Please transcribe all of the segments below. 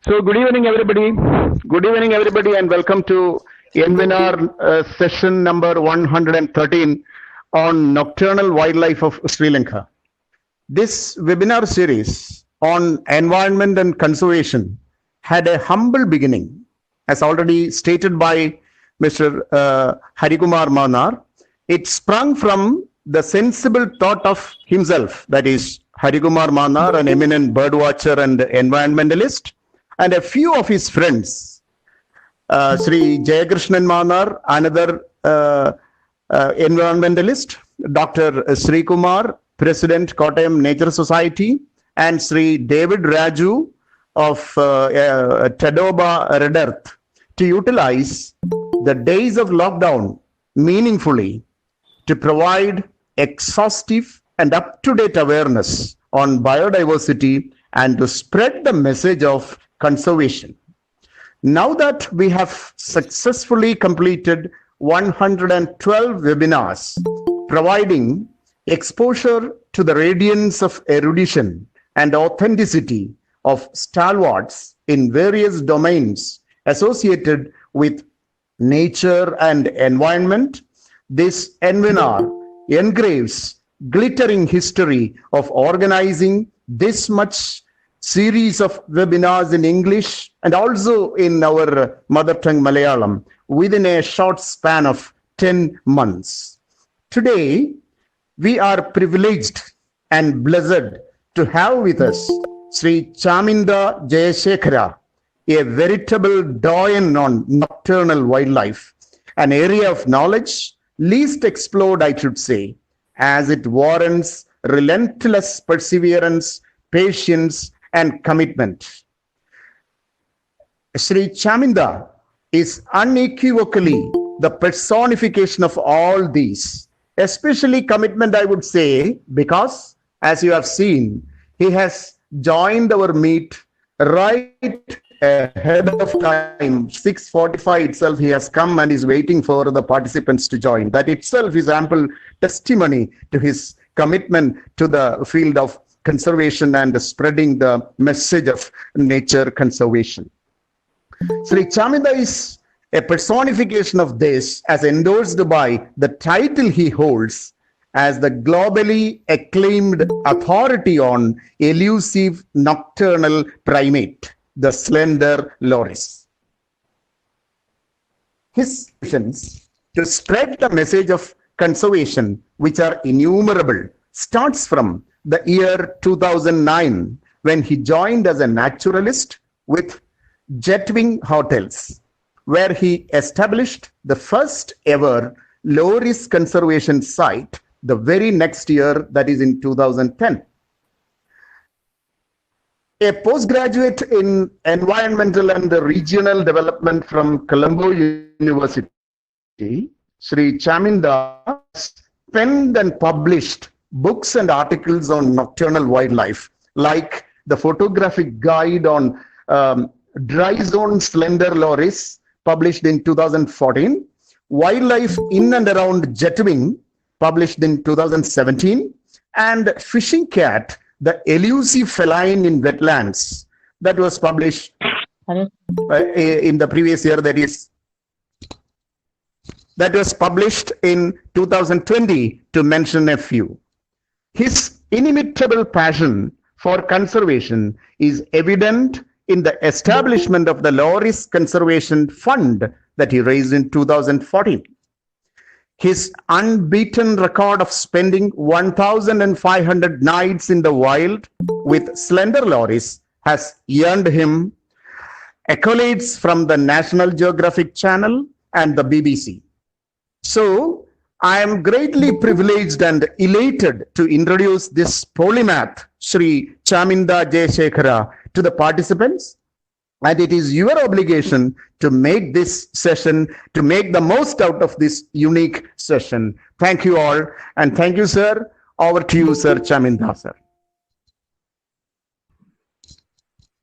So, good evening, everybody. Good evening, everybody, and welcome to NVNR session number 113 on nocturnal wildlife of Sri Lanka. This webinar series on environment and conservation had a humble beginning, as already stated by Mr. Harikumar Manar. It sprung from the sensible thought of himself, that is, Harikumar Manar, an eminent birdwatcher and environmentalist, and a few of his friends, Sri Jayakrishnan Manar, another environmentalist, Dr. Sri Kumar, President, Kottayam Nature Society, and Sri David Raju of Tadoba Red Earth to utilize the days of lockdown meaningfully to provide exhaustive and up-to-date awareness on biodiversity and to spread the message of conservation. Now that we have successfully completed 112 webinars, providing exposure to the radiance of erudition and authenticity of stalwarts in various domains associated with nature and environment, this webinar engraves glittering history of organizing this much series of webinars in English and also in our mother tongue Malayalam within a short span of 10 months. Today, we are privileged and blessed to have with us Sri Chaminda Jayasekhara, a veritable doyen on nocturnal wildlife, an area of knowledge least explored, I should say, as it warrants relentless perseverance, patience, and commitment. Sri Chaminda is unequivocally the personification of all these, especially commitment, I would say, because, as you have seen, he has joined our meet right ahead of time. 6:45 itself, he has come and is waiting for the participants to join. That itself is ample testimony to his commitment to the field of conservation and spreading the message of nature conservation. Sri Chaminda is a personification of this, as endorsed by the title he holds as the globally acclaimed authority on elusive nocturnal primate, the slender loris. His missions to spread the message of conservation, which are innumerable, starts from the year 2009, when he joined as a naturalist with Jetwing Hotels, where he established the first ever loris conservation site the very next year, that is in 2010. A postgraduate in environmental and regional development from Colombo University, Sri Chaminda penned and published books and articles on nocturnal wildlife, like the photographic guide on dry zone slender loris, published in 2014, Wildlife in and around Jetwing, published in 2017, and Fishing Cat, the elusive feline in wetlands, that was published in the previous year, that was published in 2020, to mention a few. His inimitable passion for conservation is evident in the establishment of the Loris Conservation Fund that he raised in 2014. His unbeaten record of spending 1,500 nights in the wild with slender loris has earned him accolades from the National Geographic Channel and the BBC. So, I am greatly privileged and elated to introduce this polymath, Sri Chaminda Jayasekhara, to the participants, and it is your obligation to make this session, to make the most out of this unique session. Thank you all, and thank you, sir. Over to you, Sir Chaminda, sir.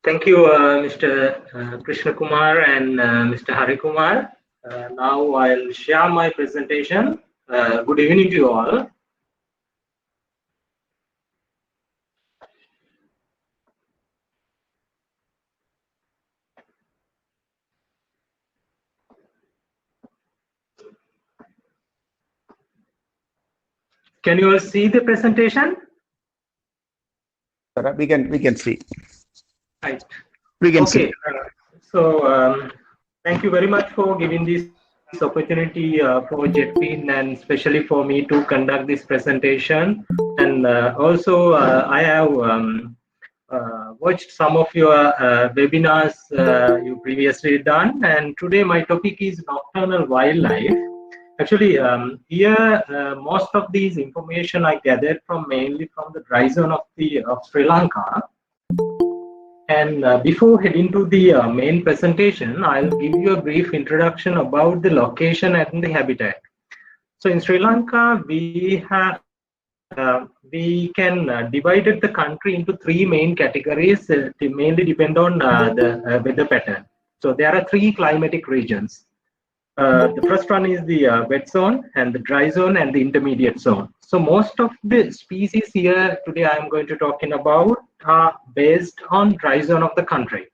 Thank you, Mr. Krishna Kumar and Mr. Hari Kumar. Now I'll share my presentation. Good evening to you all. Can you all see the presentation? We can see. Right. We can Okay. see. Thank you very much for giving this opportunity for JetPin and especially for me to conduct this presentation. And also, I have watched some of your webinars you previously done. And today my topic is nocturnal wildlife. Actually, here most of these information I gathered mainly from the dry zone of Sri Lanka. And before heading to the main presentation, I'll give you a brief introduction about the location and the habitat. So in Sri Lanka, we can divide the country into three main categories. They mainly depend on the weather pattern. So there are three climatic regions. The first one is the wet zone and the dry zone and the intermediate zone. So most of the species here today I'm going to talking about are based on dry zone of the country.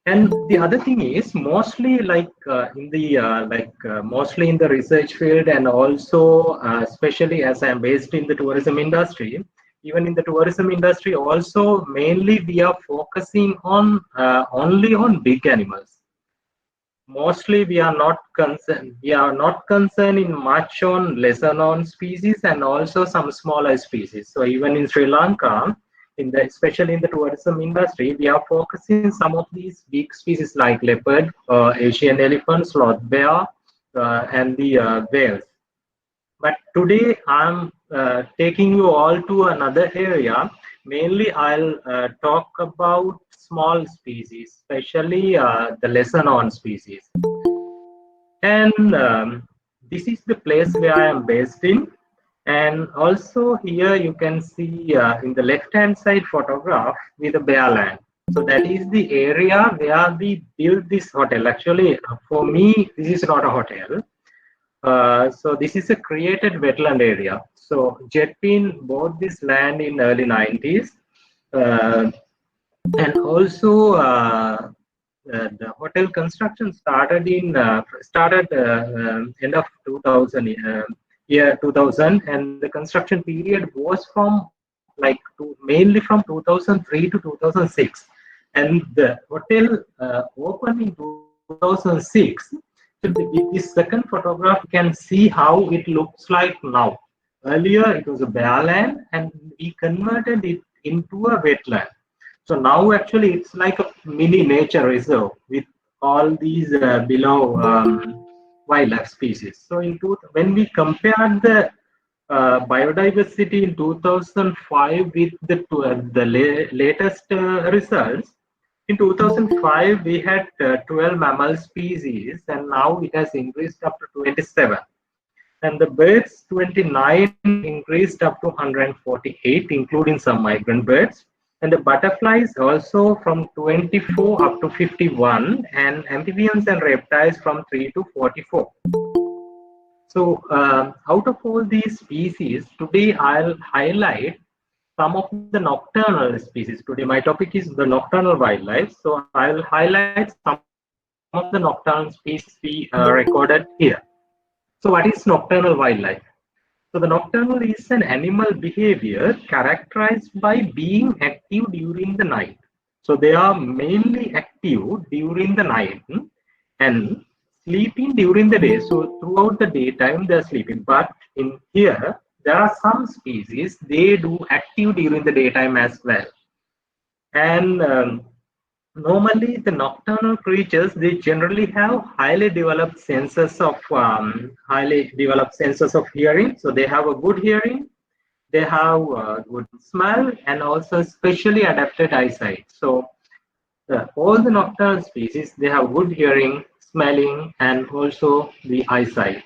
And the other thing is mostly like mostly in the research field and also especially as I am based in the tourism industry. Even in the tourism industry also mainly we are focusing on only on big animals. Mostly we are not concerned in much on lesser known species and also some smaller species. So even in Sri Lanka, especially in the tourism industry, we are focusing some of these big species like leopard, Asian elephant, sloth bear, and the whales. But today I'm taking you all to another area. Mainly I'll talk about small species, especially the lesser known species. And this is the place where I am based in. And also here you can see in the left hand side photograph with a bare land. So that is the area where we built this hotel. Actually, for me, this is not a hotel. So this is a created wetland area. So JetPin bought this land in early 90s. And also the hotel construction started in end of 2000 year 2000, and the construction period was from mainly from 2003 to 2006, and the hotel opened in 2006. So with this second photograph you can see how it looks like now. Earlier it was a bare land and we converted it into a wetland. So now actually it's like a mini nature reserve with all these below wildlife species. So when we compare the biodiversity in 2005 with the latest results, in 2005 we had 12 mammal species and now it has increased up to 27. And the birds 29 increased up to 148, including some migrant birds. And the butterflies also from 24 up to 51, and amphibians and reptiles from 3 to 44. So out of all these species, today I'll highlight some of the nocturnal species. Today my topic is the nocturnal wildlife. So I'll highlight some of the nocturnal species we recorded here. So what is nocturnal wildlife? So the nocturnal is an animal behavior characterized by being active during the night. So they are mainly active during the night and sleeping during the day. So throughout the daytime they are sleeping. But in here there are some species they do active during the daytime as well. And normally the nocturnal creatures, they generally have highly developed senses of hearing. So they have a good hearing, they have good smell, and also specially adapted eyesight. So all the nocturnal species, they have good hearing, smelling, and also the eyesight.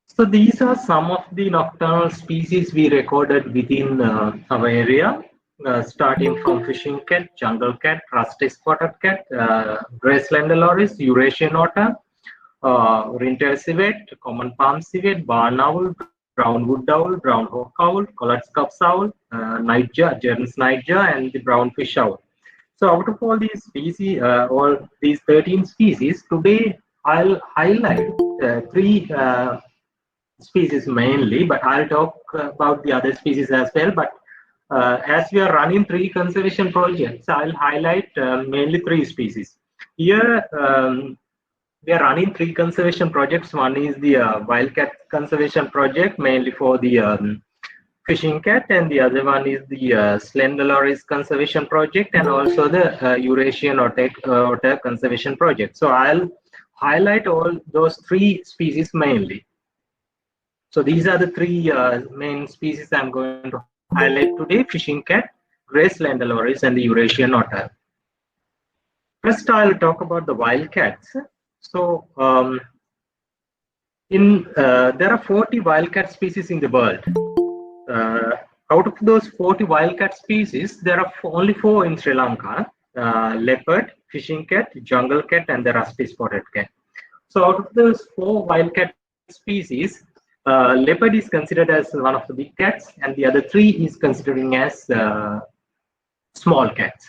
So these are some of the nocturnal species we recorded within our area. Starting from fishing cat, jungle cat, rusty spotted cat, grey slender loris, Eurasian otter, ring-tailed civet, common palm civet, barn owl, brown wood owl, brown hawk owl, collared scups owl, nightjar, Jern's nightjar, and the brown fish owl. So out of all these species, all these 13 species, today I'll highlight three species mainly, but I'll talk about the other species as well. But as we are running 3 conservation projects, I'll highlight mainly 3 species. Here, we are running 3 conservation projects. One is the wildcat conservation project, mainly for the fishing cat, and the other one is the slender loris conservation project, and also the Eurasian otter conservation project. So I'll highlight all those 3 species mainly. So these are the 3 main species I'm going to highlight today: fishing cat, grey slender loris, and the Eurasian otter. First, I'll talk about the wildcats. So there are 40 wildcat species in the world. Out of those 40 wildcat species, there are only 4 in Sri Lanka: leopard, fishing cat, jungle cat, and the rusty spotted cat. So out of those 4 wildcat species, leopard is considered as one of the big cats, and the other 3 is considering as small cats.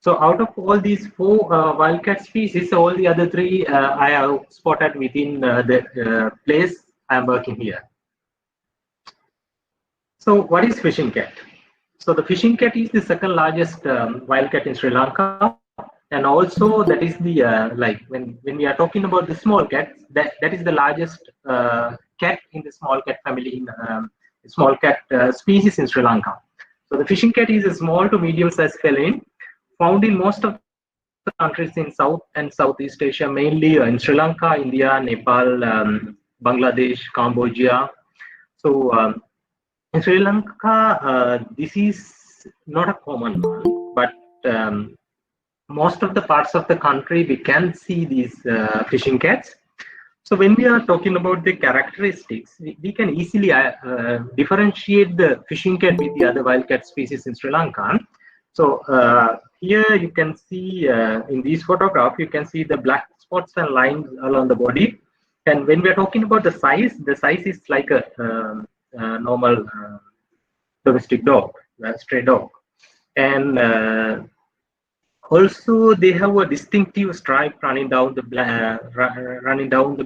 So out of all these 4 wildcat species, all the other 3 I have spotted within the place I am working here. So what is fishing cat? So the fishing cat is the second largest wildcat in Sri Lanka, and also that is the like when we are talking about the small cat, that is the largest cat in the small cat family, in small cat species in Sri Lanka. So the fishing cat is a small to medium sized feline found in most of the countries in South and Southeast Asia, mainly in Sri Lanka, India, Nepal, Bangladesh, Cambodia. So in Sri Lanka, this is not a common one, but most of the parts of the country we can see these fishing cats. So when we are talking about the characteristics, we can easily differentiate the fishing cat with the other wildcat species in Sri Lanka. So here you can see in this photograph, you can see the black spots and lines along the body. And when we are talking about the size is like a normal domestic dog, a stray dog. And also they have a distinctive stripe running down the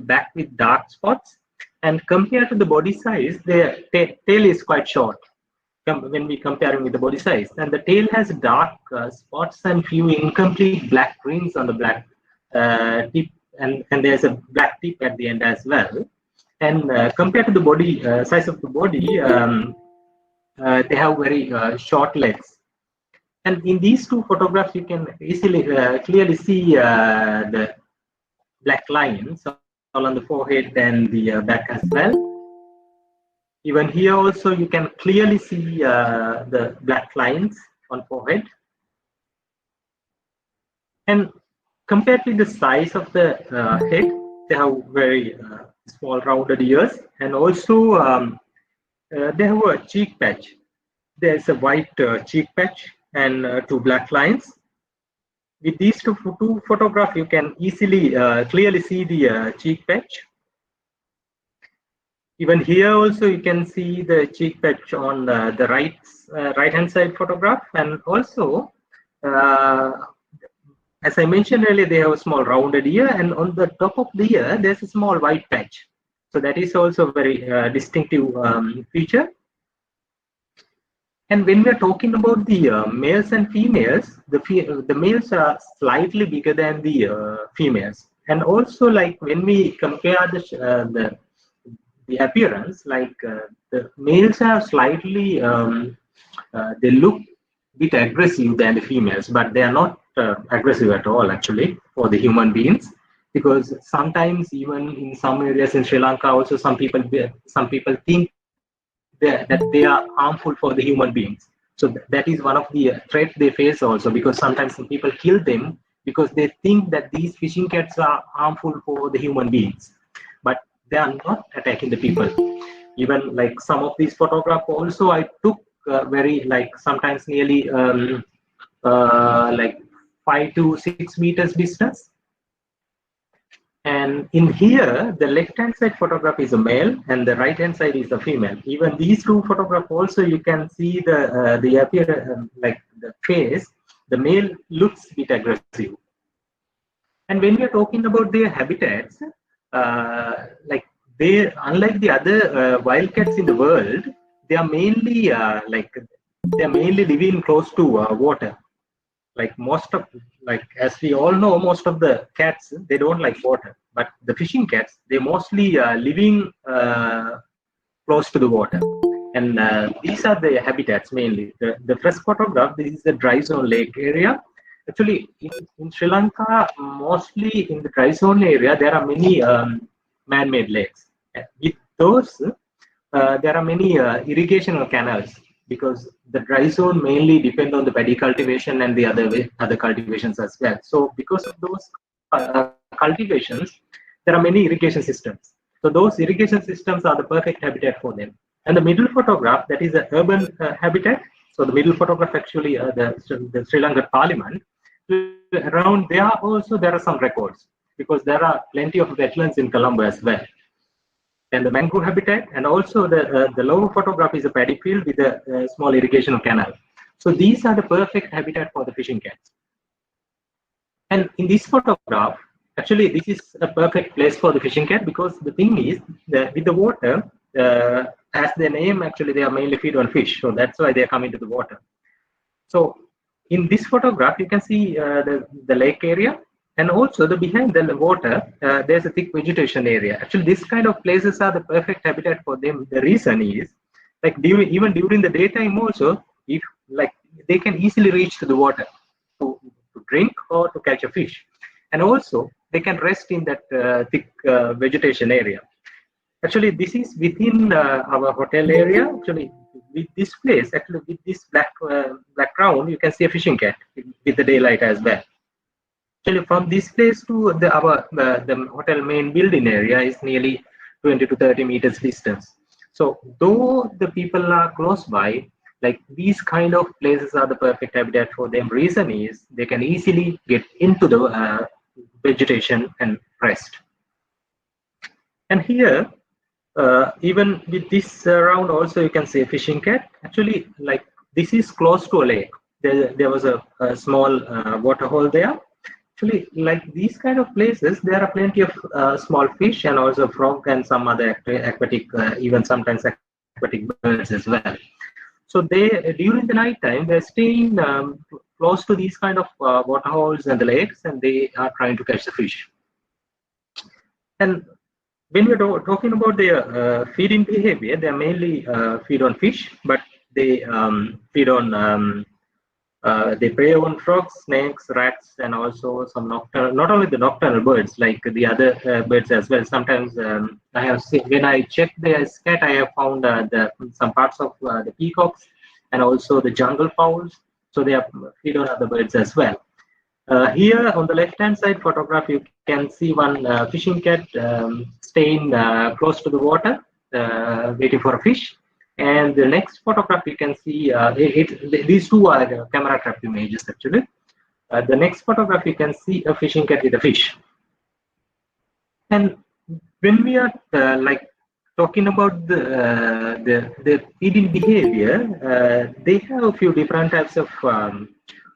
back with dark spots. And compared to the body size, the tail is quite short when we compare with the body size, and the tail has dark spots and few incomplete black rings on the black tip, and there's a black tip at the end as well. And compared to the body size of the body, they have very short legs. And in these 2 photographs, you can easily clearly see the black lines all on the forehead and the back as well. Even here also you can clearly see the black lines on forehead. And compared with the size of the head, they have very small rounded ears, and also they have a cheek patch. There's a white cheek patch and 2 black lines. With these two photographs, you can easily clearly see the cheek patch. Even here also you can see the cheek patch on the right hand side photograph, and also as I mentioned earlier, they have a small rounded ear, and on the top of the ear there's a small white patch. So that is also a very distinctive feature. And when we are talking about the males and females, the males are slightly bigger than the females. And also, like when we compare the appearance, like the males are slightly they look a bit aggressive than the females, but they are not aggressive at all actually for the human beings, because sometimes even in some areas in Sri Lanka also some people think that they are harmful for the human beings. So that is one of the threats they face also, because sometimes some people kill them because they think that these fishing cats are harmful for the human beings, but they are not attacking the people. Even like some of these photographs also I took very like sometimes nearly like 5 to 6 meters distance. And in here, the left-hand side photograph is a male, and the right-hand side is a female. Even these 2 photographs also, you can see the appearance, like the face. The male looks a bit aggressive. And when we are talking about their habitats, like they, unlike the other wildcats in the world, they are mainly living close to water. Like most of, like as we all know, most of the cats, they don't like water, but the fishing cats, they mostly living close to the water. And these are the habitats mainly. The first photograph, this is the dry zone lake area. Actually, in Sri Lanka, mostly in the dry zone area, there are many man-made lakes. With those, there are many irrigational canals, because the dry zone mainly depend on the paddy cultivation and the other cultivations as well. So because of those cultivations, there are many irrigation systems. So those irrigation systems are the perfect habitat for them. And the middle photograph, that is an urban habitat. So the middle photograph, actually, the Sri Lankan Parliament, around there also there are some records, because there are plenty of wetlands in Colombo as well. And the mangrove habitat, and also the lower photograph is a paddy field with a small irrigation canal. So these are the perfect habitat for the fishing cats. And in this photograph, actually, this is a perfect place for the fishing cat, because the thing is that with the water, as their name, actually, they are mainly feed on fish. So that's why they are coming to the water. So in this photograph, you can see the lake area, and also behind the water, there's a thick vegetation area. Actually, this kind of places are the perfect habitat for them. The reason is, like, even during the daytime also, if like they can easily reach to the water to drink or to catch a fish, and also they can rest in that thick vegetation area. Actually, this is within our hotel area. Actually, with this place, actually with this black ground, you can see a fishing cat with the daylight as well. Actually, from this place to the hotel main building area is nearly 20 to 30 meters distance. So though the people are close by, like these kind of places are the perfect habitat for them. Reason is they can easily get into the vegetation and rest. And here, even with this round also, you can see a fishing cat. Actually, like this is close to a lake. There was a small water hole there. Actually, like these kind of places, there are plenty of small fish and also frog and some other aquatic, even sometimes aquatic birds as well. So they, during the night time, they're staying close to these kind of water holes and the lakes, and they are trying to catch the fish. And when we're talking about their feeding behavior, they mainly feed on fish, but they feed on they prey on frogs, snakes, rats, and also some nocturnal, not only the nocturnal birds, like the other birds as well. Sometimes I have seen, when I checked their scat, I have found some parts of the peacocks and also the jungle fowls. So they have feed on other birds as well. Here on the left-hand side photograph, you can see one fishing cat staying close to the water, waiting for a fish. And the next photograph, you can see these two are camera trap images actually. The next photograph, you can see a fishing cat with a fish. And when we are like talking about the feeding behavior, they have a few different types of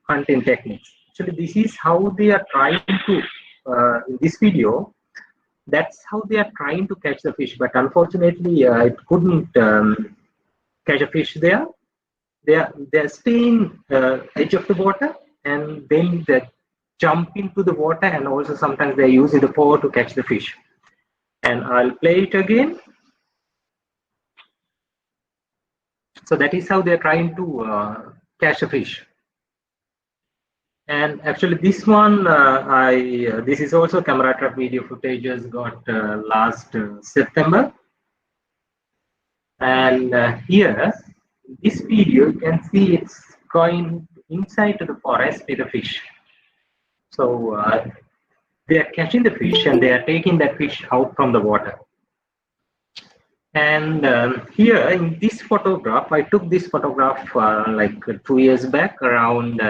hunting techniques. Actually, this is how they are trying to in this video. That's how they are trying to catch the fish, but unfortunately, it couldn't catch a fish there. They're staying edge of the water, and then they jump into the water, and also sometimes they're using the paw to catch the fish. And I'll play it again. So that is how they're trying to catch a fish. And actually, this one, this is also camera trap video footages got last September. And here, this video, you can see it's going inside to the forest with a fish. So they are catching the fish and they are taking that fish out from the water. And here in this photograph, I took this photograph like 2 years back, around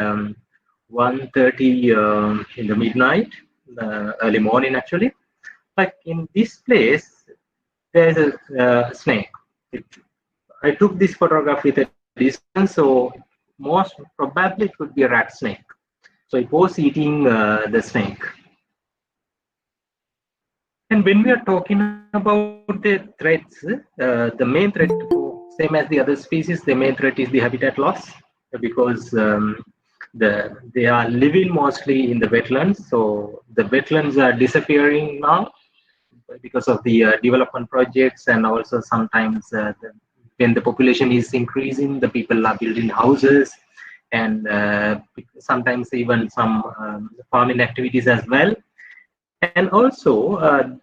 1:30 in the midnight, early morning actually. Like in this place, there's a snake. I took this photograph with a distance, so most probably it could be a rat snake. So it was eating the snake. And when we are talking about the threats, the main threat, same as the other species, the main threat is the habitat loss, because they are living mostly in the wetlands. So the wetlands are disappearing now because of the development projects, and also sometimes when the population is increasing, the people are building houses, and sometimes even some farming activities as well. And also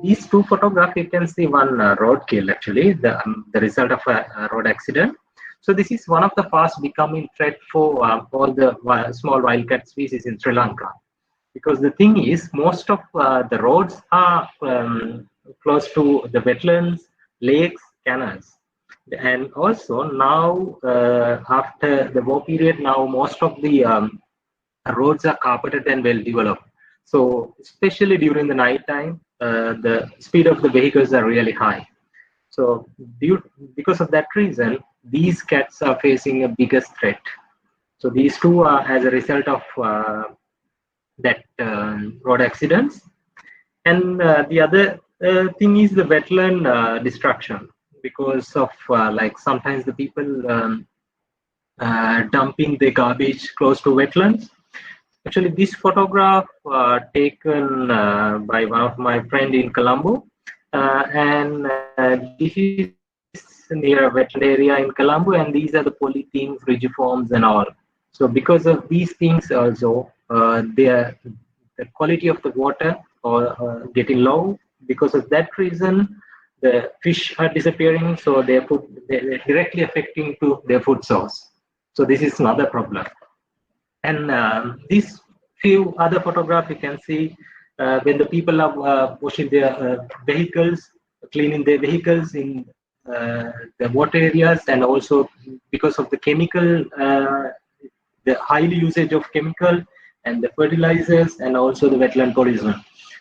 these two photographs, you can see one roadkill, actually the result of a road accident. So this is one of the fast becoming threat for all the small wildcat species in Sri Lanka, because the thing is most of the roads are close to the wetlands, lakes, canals. And also now after the war period, now most of the roads are carpeted and well developed. So especially during the night time, the speed of the vehicles are really high. So because of that reason, these cats are facing a biggest threat. So these two are as a result of that road accidents. And the other thing is the wetland destruction, because of like sometimes the people dumping the garbage close to wetlands. Actually, this photograph taken by one of my friend in Colombo, and this is near a wetland area in Colombo, and these are the polythenes, rigiforms, and all. So because of these things also, the quality of the water or getting low. Because of that reason, the fish are disappearing, so they're directly affecting to their food source. So this is another problem. And these few other photographs, you can see when the people are washing their vehicles, cleaning their vehicles in the water areas, and also because of the chemical, the high usage of chemical and the fertilizers, and also the wetland pollution.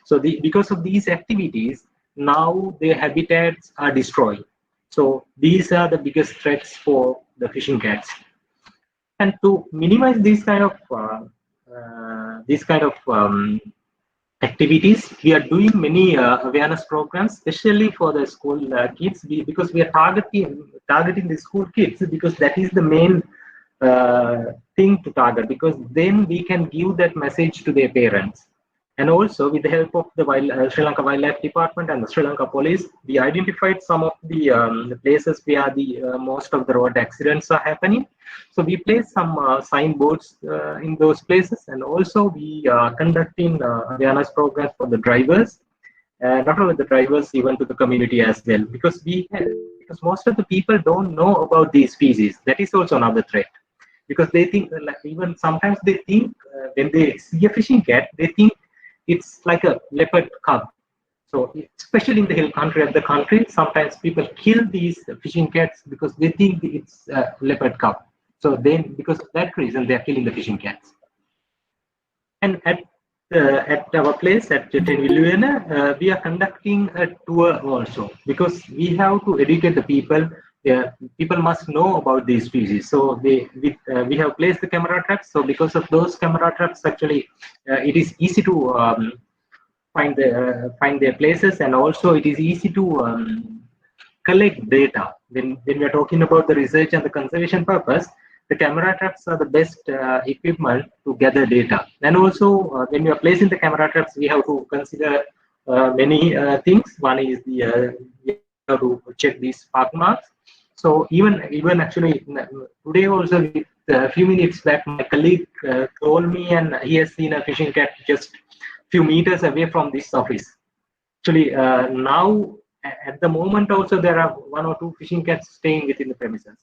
So because of these activities, now their habitats are destroyed. So these are the biggest threats for the fishing cats. And to minimize these kind of activities, we are doing many awareness programs, especially for the school kids, because we are targeting the school kids, because that is the main thing to target, because then we can give that message to their parents. And also with the help of the Sri Lanka Wildlife Department and the Sri Lanka Police, we identified some of the places where the most of the road accidents are happening. So we placed some signboards in those places, and also we are conducting awareness programs for the drivers, not only the drivers, even to the community as well, because because most of the people don't know about these species. That is also another threat, because they think, like, even sometimes they think when they see a fishing cat, they think it's like a leopard cub. So especially in the hill country of the country, sometimes people kill these fishing cats because they think it's a leopard cub. So then, because of that reason, they are killing the fishing cats. And at our place at Tenvilluena, we are conducting a tour also, because we have to educate the people. People must know about these species. So we have placed the camera traps. So because of those camera traps, actually, it is easy to find their places, and also it is easy to collect data. When we are talking about the research and the conservation purpose, the camera traps are the best equipment to gather data. And also when we are placing the camera traps, we have to consider many things. One is we have to check these spark marks. So even actually today also, a few minutes back, my colleague told me, and he has seen a fishing cat just few meters away from this office. Actually, now at the moment also there are 1 or 2 fishing cats staying within the premises.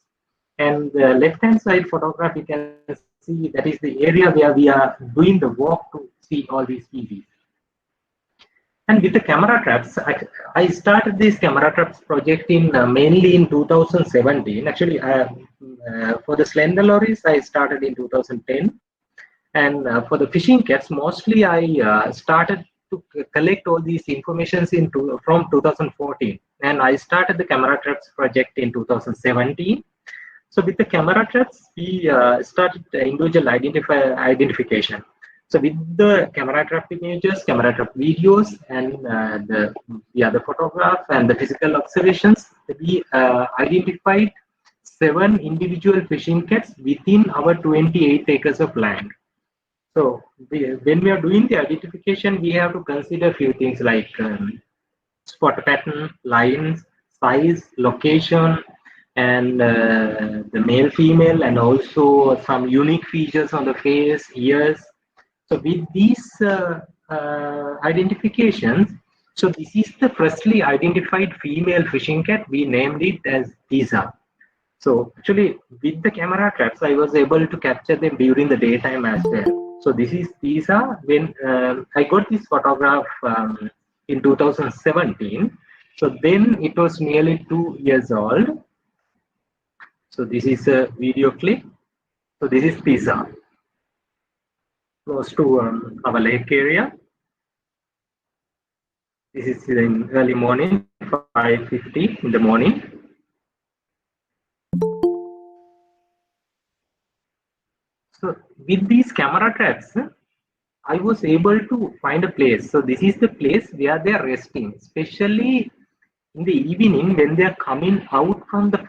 And the left-hand side photograph, you can see that is the area where we are doing the walk to see all these species. And with the camera traps, I started this camera traps project mainly in 2017. Actually, for the slender lories, I started in 2010. And for the fishing cats, mostly I started to collect all these informations from 2014. And I started the camera traps project in 2017. So with the camera traps, we started individual identification. So with the camera trap images, camera trap videos, and the other photograph and the physical observations, we identified 7 individual fishing cats within our 28 acres of land. So when we are doing the identification, we have to consider a few things like spot pattern, lines, size, location, and the male, female, and also some unique features on the face, ears. So with these identifications, so this is the freshly identified female fishing cat. We named it as Tisa. So actually, with the camera traps, I was able to capture them during the daytime as well. So this is Tisa. When I got this photograph in 2017, so then it was nearly 2 years old. So this is a video clip. So this is Tisa, close to our lake area. This is in early morning, 5:50 in the morning. So with these camera traps, I was able to find a place. So this is the place where they are resting, especially in the evening when they are coming out from the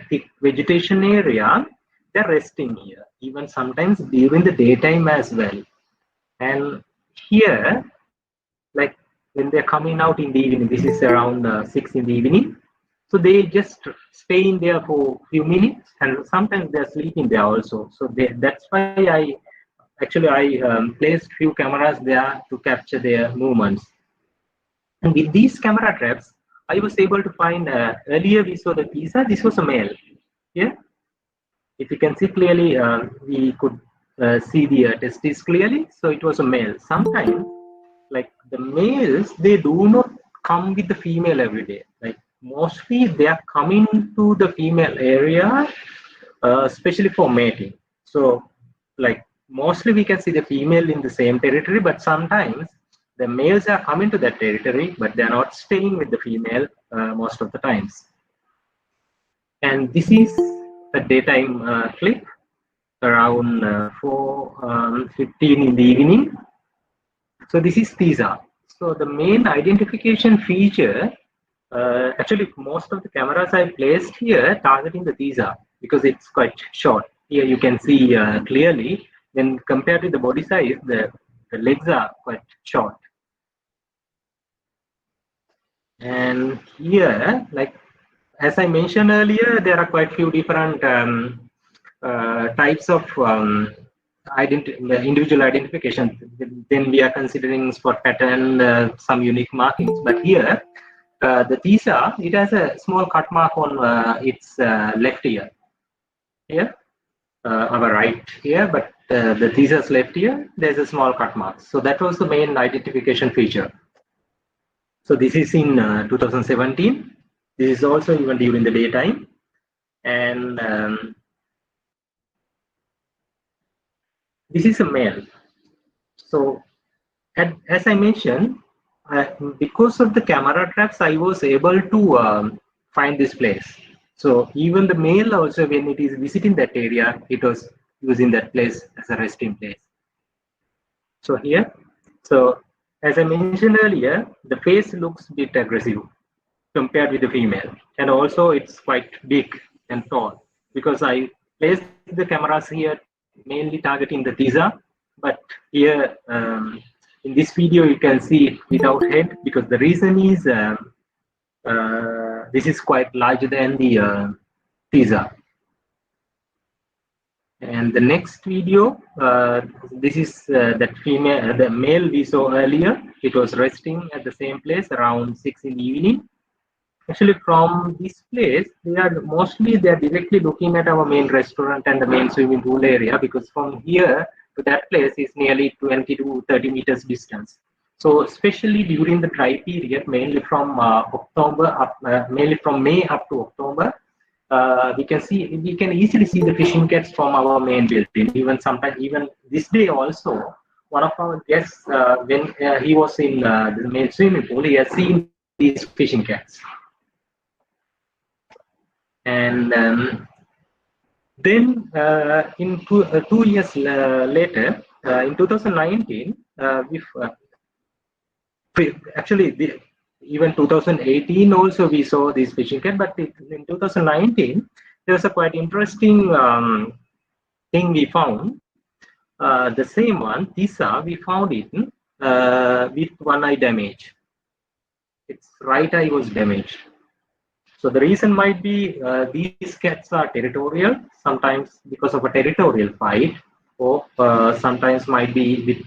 thick vegetation area. They're resting here, even sometimes during the daytime as well. And here, like when they're coming out in the evening, this is around 6 in the evening. So they just stay in there for a few minutes, and sometimes they're sleeping there also. So that's why I placed few cameras there to capture their movements. And with these camera traps, I was able to find, earlier we saw the Tisa, this was a male. Yeah, if you can see clearly, we could see the testes clearly. So it was a male. Sometimes, like the males, they do not come with the female every day. Like mostly they are coming to the female area, especially for mating. So like mostly we can see the female in the same territory, but sometimes the males are coming to that territory, but they are not staying with the female most of the times. And this is the daytime clip around 4:15 in the evening. So this is Tisa. So the main identification feature, actually most of the cameras I placed here targeting the Tisa because it's quite short. Here you can see clearly when compared to the body size, the legs are quite short. And here, like as I mentioned earlier, there are quite few different types of individual identification. Then we are considering spot pattern, some unique markings. But here, the Tisa, it has a small cut mark on its left ear. Here, our right ear, but the Tisa's left ear, there's a small cut mark. So that was the main identification feature. So this is in 2017. This is also even during the daytime. And this is a male. So as I mentioned, because of the camera traps, I was able to find this place. So even the male also, when it is visiting that area, it was using that place as a resting place. So here, so as I mentioned earlier, the face looks a bit aggressive compared with the female, and also it's quite big and tall because I placed the cameras here mainly targeting the Tisa, but here in this video you can see it without head because the reason is this is quite larger than the Tisa. And the next video, this is that female, the male we saw earlier. It was resting at the same place around 6 in the evening. Actually, from this place, they are directly looking at our main restaurant and the main swimming pool area because from here to that place is nearly 20 to 30 meters distance. So especially during the dry period, mainly from mainly from May up to October, we can easily see the fishing cats from our main building. Even sometimes, even this day also, one of our guests, when he was in the main swimming pool, he has seen these fishing cats. And then in 2 years later, in 2019, even 2018 also we saw this fishing cat, but in 2019 there was a quite interesting thing we found. The same one, Tisa, we found it with one eye damage. Its right eye was damaged. So the reason might be these cats are territorial, sometimes because of a territorial fight, or sometimes might be with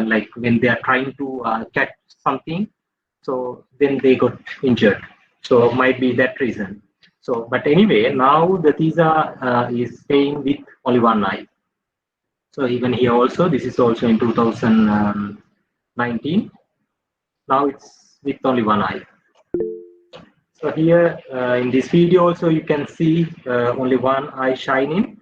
like when they are trying to catch something, so then they got injured. So might be that reason. So, but anyway, now the Tisa is staying with only one eye. So even here also, this is also in 2019. Now it's with only one eye. So here in this video also you can see only one eye shining.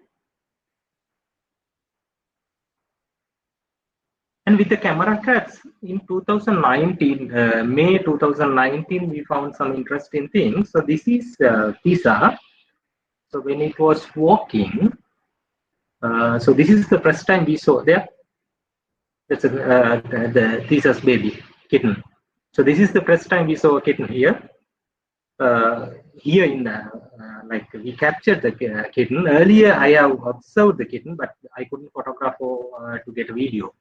And with the camera cats in 2019, May 2019, we found some interesting things. So this is Tisa. So when it was walking, so this is the first time we saw there. That's the Tisa's baby kitten. So this is the first time we saw a kitten here. Here in the like we captured the kitten. Earlier I have observed the kitten, but I couldn't photograph or to get a video.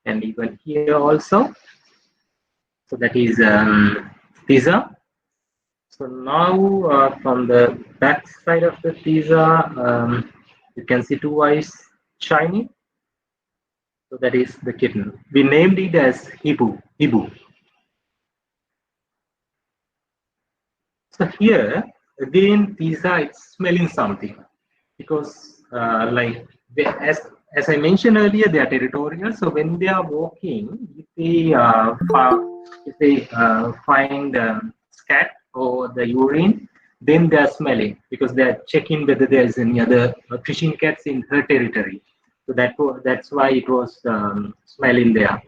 And even here also. So that is Tisa. So now from the back side of the Tisa, you can see two eyes shining. So that is the kitten. We named it as Hibu. So here again, Tisa it's smelling something because like as I mentioned earlier, they are territorial. So when they are walking, if they find scat or the urine, then they are smelling because they are checking whether there is any other fishing cats in her territory. So that's why it was smelling there.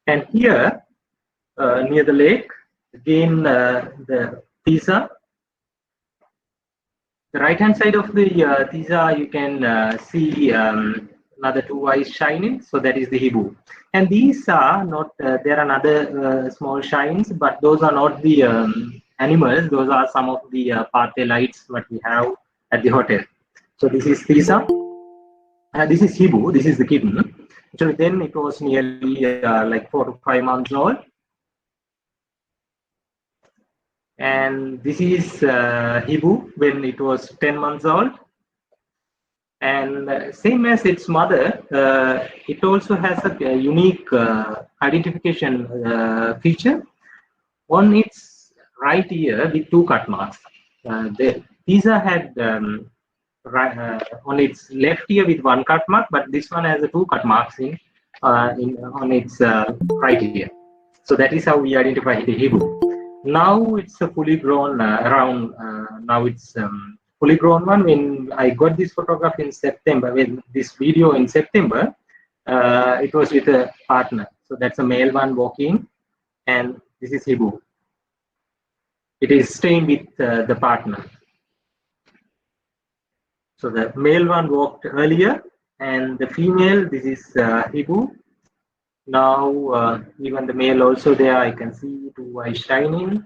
And here near the lake, again the Tisa. The right hand side of the Tisa, you can see another two eyes shining. So that is the Hibu. And these are not, there are another small shines, but those are not the animals. Those are some of the partay lights that we have at the hotel. So this is Tisa. This is Hibu. This is the kitten. So then it was nearly like 4 to 5 months old. And this is Hibu when it was 10 months old. And same as its mother, it also has a unique identification feature on its right ear with 2 cut marks. The Tisa had on its left ear with 1 cut mark, but this one has 2 cut marks on its right ear. So that is how we identify the Hibu. Now it's a fully grown now it's fully grown one. When I got this photograph in September, with this video in September, it was with a partner. So that's a male one walking, and this is Hibu. It is staying with the partner. So the male one walked earlier, and the female, this is Hibu. Now even the male also there, I can see 2 eyes shining.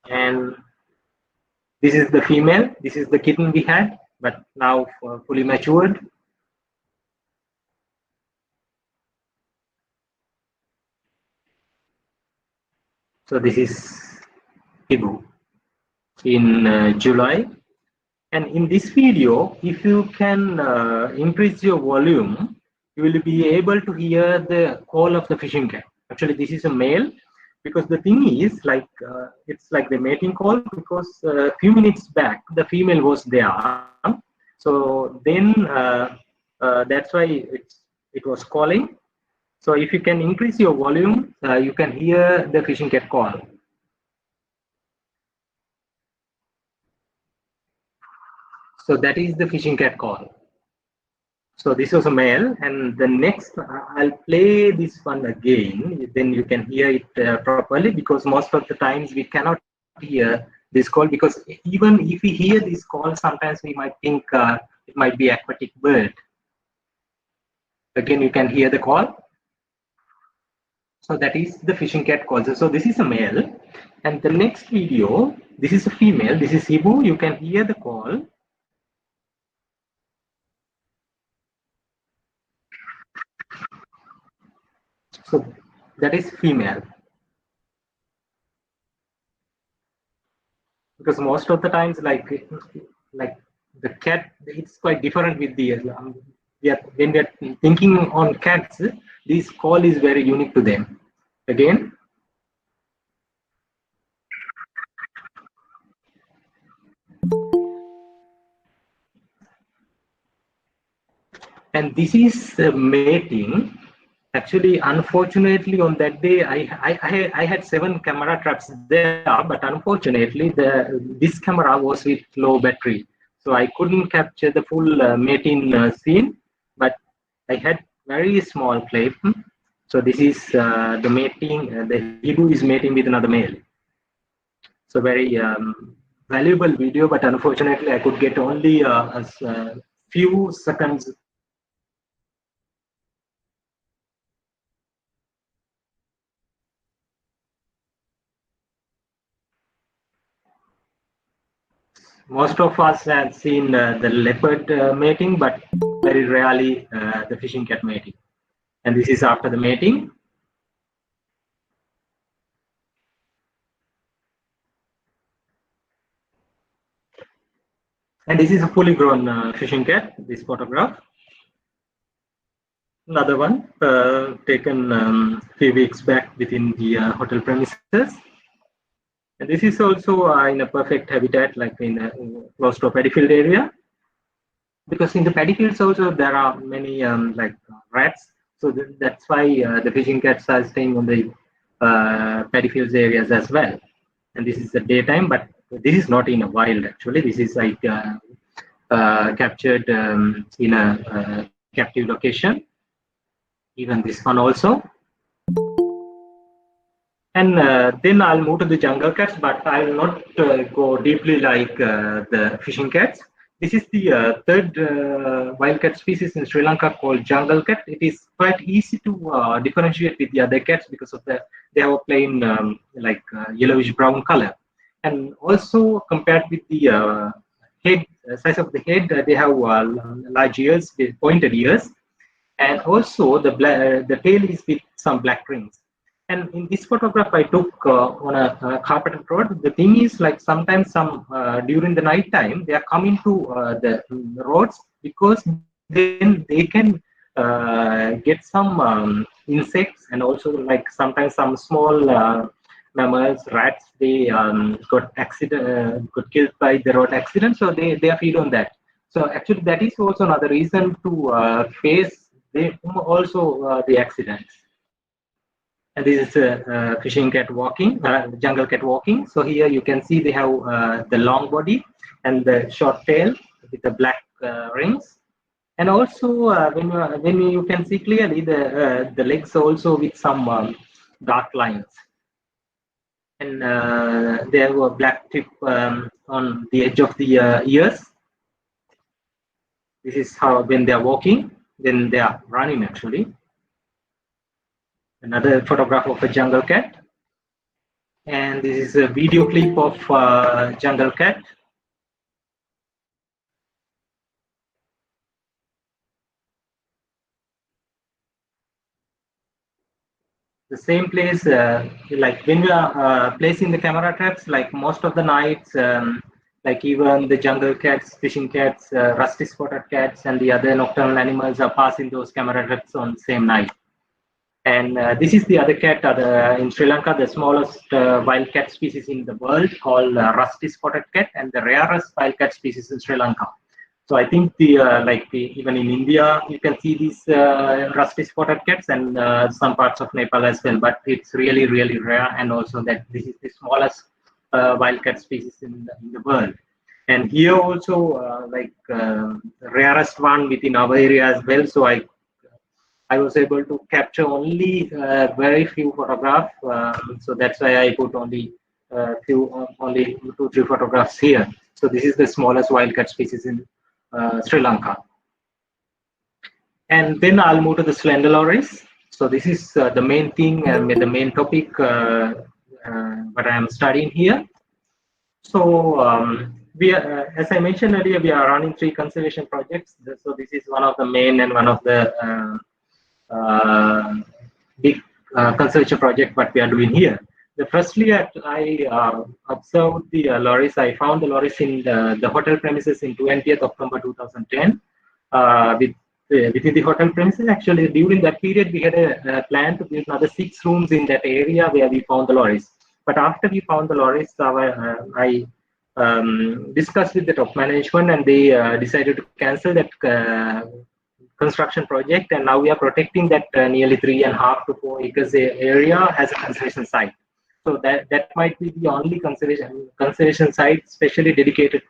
And this is the female. This is the kitten we had, but now fully matured. So this is Hibu in July. And in this video, if you can increase your volume, you will be able to hear the call of the fishing cat. Actually, this is a male, because the thing is like it's like the mating call, because a few minutes back the female was there. So then that's why it was calling. So if you can increase your volume, you can hear the fishing cat call. So that is the fishing cat call. So this was a male, and the next I'll play this one again. Then you can hear it properly, because most of the times we cannot hear this call, because even if we hear this call, sometimes we might think it might be aquatic bird. Again, you can hear the call. So that is the fishing cat call. So this is a male, and the next video, this is a female. This is Hibu. You can hear the call. So that is female. Because most of the times, like the cat, it's quite different with the when we are thinking on cats, this call is very unique to them. Again, and this is mating. Actually, unfortunately, on that day, I had 7 camera traps there, but unfortunately, this camera was with low battery, so I couldn't capture the full mating scene. But I had very small clip. So this is the mating. The Hibu is mating with another male. So very valuable video, but unfortunately, I could get only a few seconds. Most of us have seen the leopard mating, but very rarely the fishing cat mating. And this is after the mating. And this is a fully grown fishing cat, this photograph. Another one taken a few weeks back within the hotel premises. And this is also in a perfect habitat, like close to a paddy field area. Because in the paddy fields also there are many like rats. So that's why the fishing cats are staying on the paddy fields areas as well. And this is the daytime, but this is not in a wild actually. This is like captured in a captive location. Even this one also. And then I'll move to the jungle cats, but I will not go deeply like the fishing cats. This is the third wildcat species in Sri Lanka called jungle cat. It is quite easy to differentiate with the other cats because of they have a plain yellowish brown color. And also compared with the head size of the head, they have large ears, with pointed ears, and also the tail is with some black rings. And in this photograph I took on a carpeted road. The thing is, like sometimes during the night time they are coming to the roads, because then they can get some insects, and also like sometimes some small mammals, rats, they got killed by the road accident, so they feed on that. So actually that is also another reason to face the accidents. And this is a fishing cat walking, jungle cat walking. So here you can see they have the long body and the short tail with the black rings. And also when you can see clearly the legs also with some dark lines. And there were black tip on the edge of the ears. This is how when they are walking, then they are running actually. Another photograph of a jungle cat. And this is a video clip of jungle cat. The same place, like when we are placing the camera traps, like most of the nights, like even the jungle cats, fishing cats, rusty spotted cats, and the other nocturnal animals are passing those camera traps on the same night. And this is the other cat in Sri Lanka, the smallest wildcat species in the world, called rusty spotted cat, and the rarest wildcat species in Sri Lanka. So I think even in India you can see these rusty spotted cats, and some parts of Nepal as well. But it's really rare, and also that this is the smallest wildcat species in the world. And here also rarest one within our area as well. So I was able to capture only very few photographs, so that's why I put only only 2-3 photographs here. So this is the smallest wildcat species in Sri Lanka. And then I'll move to the slender lorries. So this is the main thing and the main topic what I am studying here. So we are, as I mentioned earlier, we are running 3 conservation projects. So this is one of the main and one of the big conservation project what we are doing here. The firstly, I observed the lorries. I found the lorries in the hotel premises in 20th October 2010. Within the hotel premises, actually during that period, we had a plan to build another 6 rooms in that area where we found the lorries. But after we found the lorries, I discussed with the top management, and they decided to cancel that construction project. And now we are protecting that nearly 3.5 to 4 acres area as a conservation site. So that might be the only conservation site specially dedicated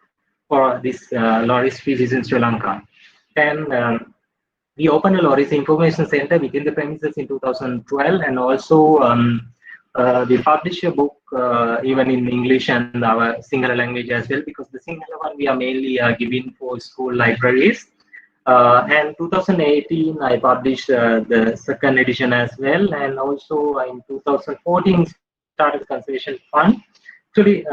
for this lory species in Sri Lanka. And we opened a Loris Information Center within the premises in 2012, and also we published a book even in English and our Sinhala language as well, because the Sinhala one we are mainly giving for school libraries. And 2018 I published the second edition as well, and also in 2014 started Conservation Fund. Actually,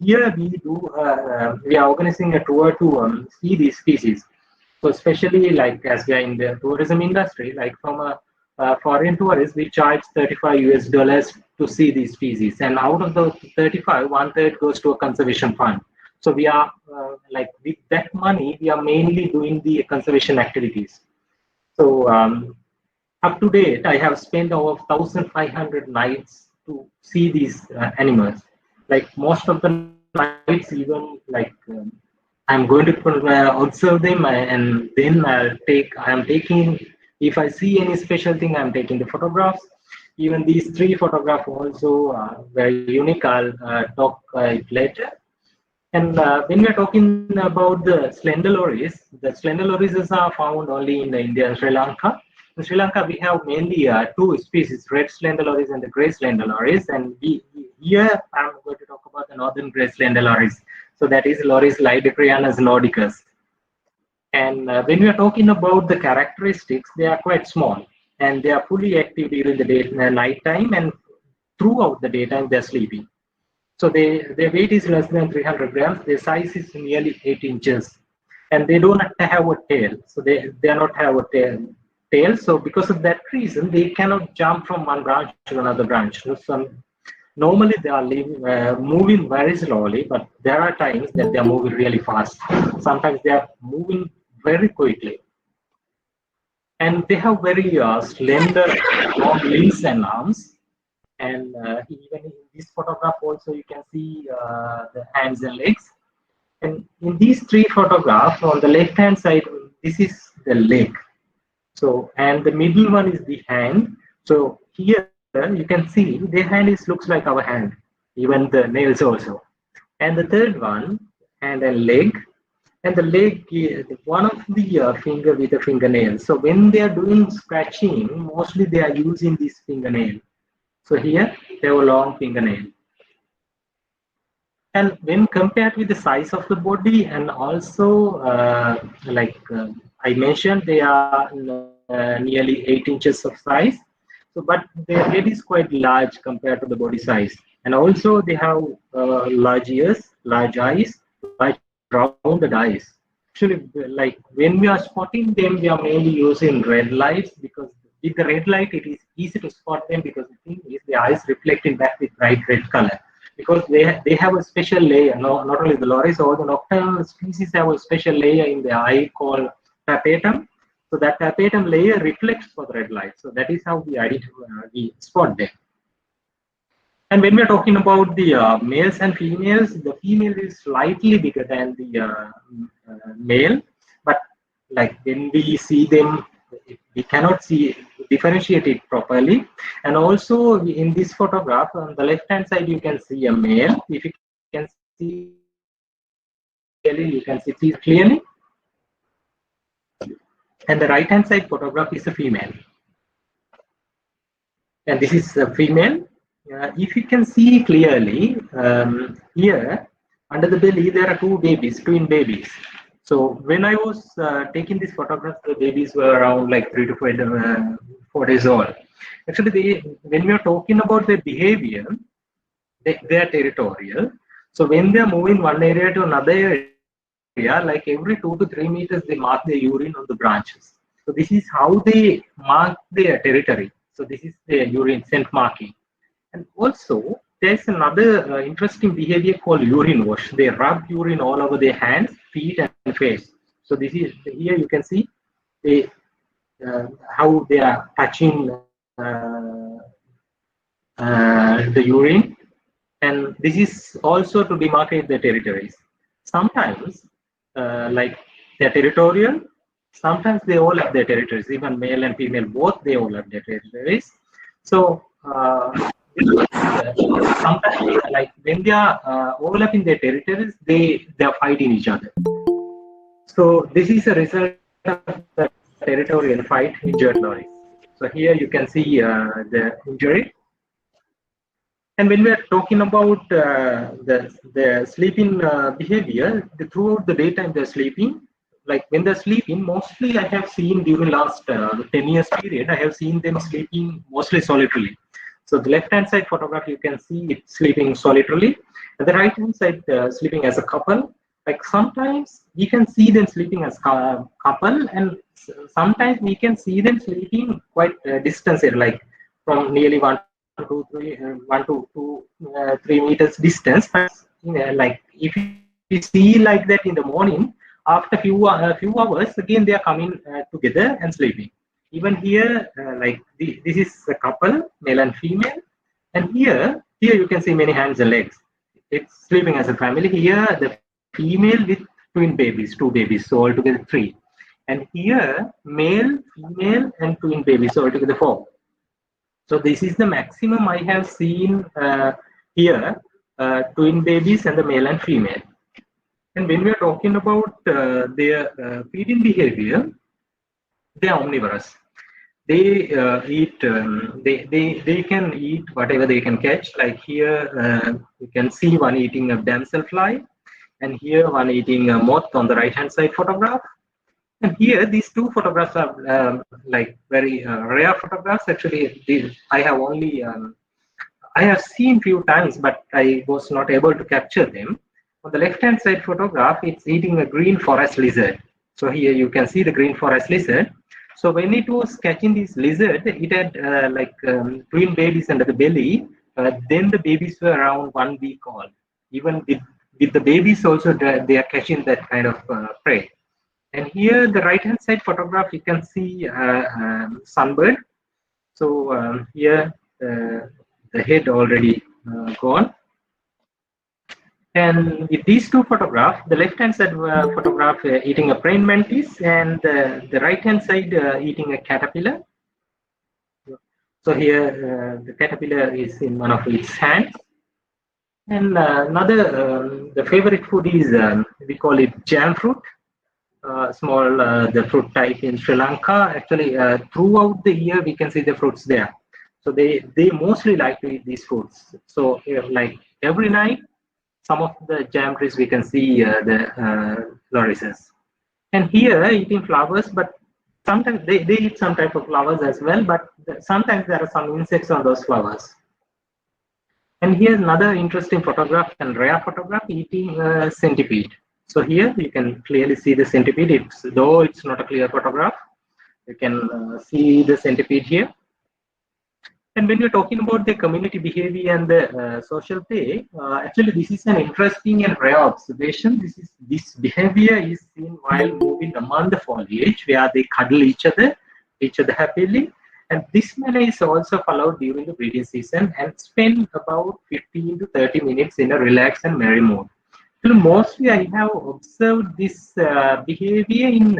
here we are organizing a tour to see these species. So especially like as we are in the tourism industry, like from a foreign tourist, we charge $35 to see these species, and out of the 35, 1/3 goes to a conservation fund. So we are like with that money, we are mainly doing the conservation activities. So up to date, I have spent over 1,500 nights to see these animals. Like most of the nights, even like I'm going to observe them, and then I am taking, if I see any special thing, I'm taking the photographs. Even these 3 photographs also are very unique. I'll talk it later. And when we're talking about the slender lories are found only in India and Sri Lanka. In Sri Lanka, we have mainly 2 species, red slender lories and the grey slender lories. And here I'm going to talk about the northern grey slender lories. So that is Loris Lydecrianus nordicus. And when we are talking about the characteristics, they are quite small, and they are fully active during the night time, and throughout the daytime they're sleeping. So their weight is less than 300 grams. Their size is nearly 8 inches, and they do not have a tail. So they do not have a tail. So because of that reason, they cannot jump from one branch to another branch. So normally they are moving very slowly, but there are times that they are moving really fast. Sometimes they are moving very quickly. And they have very slender, long limbs and arms. And even in this photograph also you can see the hands and legs. And in these 3 photographs, on the left hand side, this is the leg. So, and the middle one is the hand. So here you can see the hand looks like our hand, even the nails also. And the third one, hand and leg, and the leg, one of the finger with a fingernail. So when they are doing scratching, mostly they are using this fingernail. So here they have a long fingernail. And when compared with the size of the body, and also I mentioned, they are nearly 8 inches of size. So, but their head is quite large compared to the body size. And also they have large ears, large eyes, large rounded eyes. Actually, like when we are spotting them, we are mainly using red lights, because with the red light, it is easy to spot them, because the thing is the eyes reflecting back with bright red color. Because they have a special layer, not only the loris, all the nocturnal species have a special layer in the eye called tapetum. So that tapetum layer reflects for the red light. So that is how we spot them. And when we are talking about the males and females, the female is slightly bigger than the male, but like when we see them, we cannot differentiate it properly. And also in this photograph, on the left hand side, you can see a male. If you can see clearly, you can see clearly. And the right hand side photograph is a female. And this is a female. If you can see clearly, here under the belly there are 2 babies, twin babies. So when I was taking these photographs, the babies were around like 4 days old. Actually, when we are talking about their behavior, they are territorial. So when they are moving one area to another area, like every 2 to 3 meters, they mark their urine on the branches. So this is how they mark their territory. So this is their urine scent marking. And also, there's another interesting behavior called urine wash. They rub urine all over their hands, feet, and face. So this is here you can see they how they are touching the urine, and this is also to demarcate the territories. Sometimes, like they're territorial. Sometimes they all have their territories. Even male and female, both they all have their territories. So sometimes, like when they are overlapping their territories, they are fighting each other. So this is a result of the territorial fight injured lorries. So here you can see the injury. And when we are talking about the sleeping behavior, throughout the daytime they're sleeping. Like when they're sleeping, mostly I have seen during last 10 years period, I have seen them sleeping mostly solitarily. So the left hand side photograph, you can see it sleeping solitarily. And the right hand side sleeping as a couple. Like sometimes we can see them sleeping as a couple, and sometimes we can see them sleeping quite distance here, like from nearly 1 to 3 meters distance. But like if you see like that in the morning, after few hours, again they are coming together and sleeping. Even here, like this is a couple, male and female, and here you can see many hands and legs. It's sleeping as a family. Here the female with twin babies, two babies, so altogether three. And here male, female, and twin babies, so altogether four. So this is the maximum I have seen here, twin babies and the male and female. And when we are talking about their feeding behavior, they are omnivorous. They eat. They can eat whatever they can catch. Like here, you can see one eating a damselfly, and here one eating a moth on the right hand side photograph. And here, these two photographs are like very rare photographs. Actually, I have only I have seen few times, but I was not able to capture them. On the left-hand side photograph, it's eating a green forest lizard. So here you can see the green forest lizard. So when it was catching this lizard, it had like twin babies under the belly. Then the babies were around 1 week old. Even with the babies also, they are catching that kind of prey. And here, the right-hand side photograph, you can see sunbird. So here, the head already gone. And with these two photographs, the left-hand side photograph eating a praying mantis, and the right-hand side eating a caterpillar. So here, the caterpillar is in one of its hands. And the favorite food is, we call it jam fruit. Small the fruit type in Sri Lanka. Actually, throughout the year we can see the fruits there. So they mostly like to eat these fruits. So like every night, some of the jam trees we can see the flourishes. And here eating flowers, but sometimes they eat some type of flowers as well. But sometimes there are some insects on those flowers. And here's another interesting photograph and rare photograph eating a centipede. So here you can clearly see the centipede. Though it's not a clear photograph, you can see the centipede here. And when you're talking about the community behavior and the social play, actually this is an interesting and rare observation. This behavior is seen while moving among the foliage, where they cuddle each other happily. And this manner is also followed during the breeding season and spend about 15 to 30 minutes in a relaxed and merry mood. So mostly I have observed this behavior in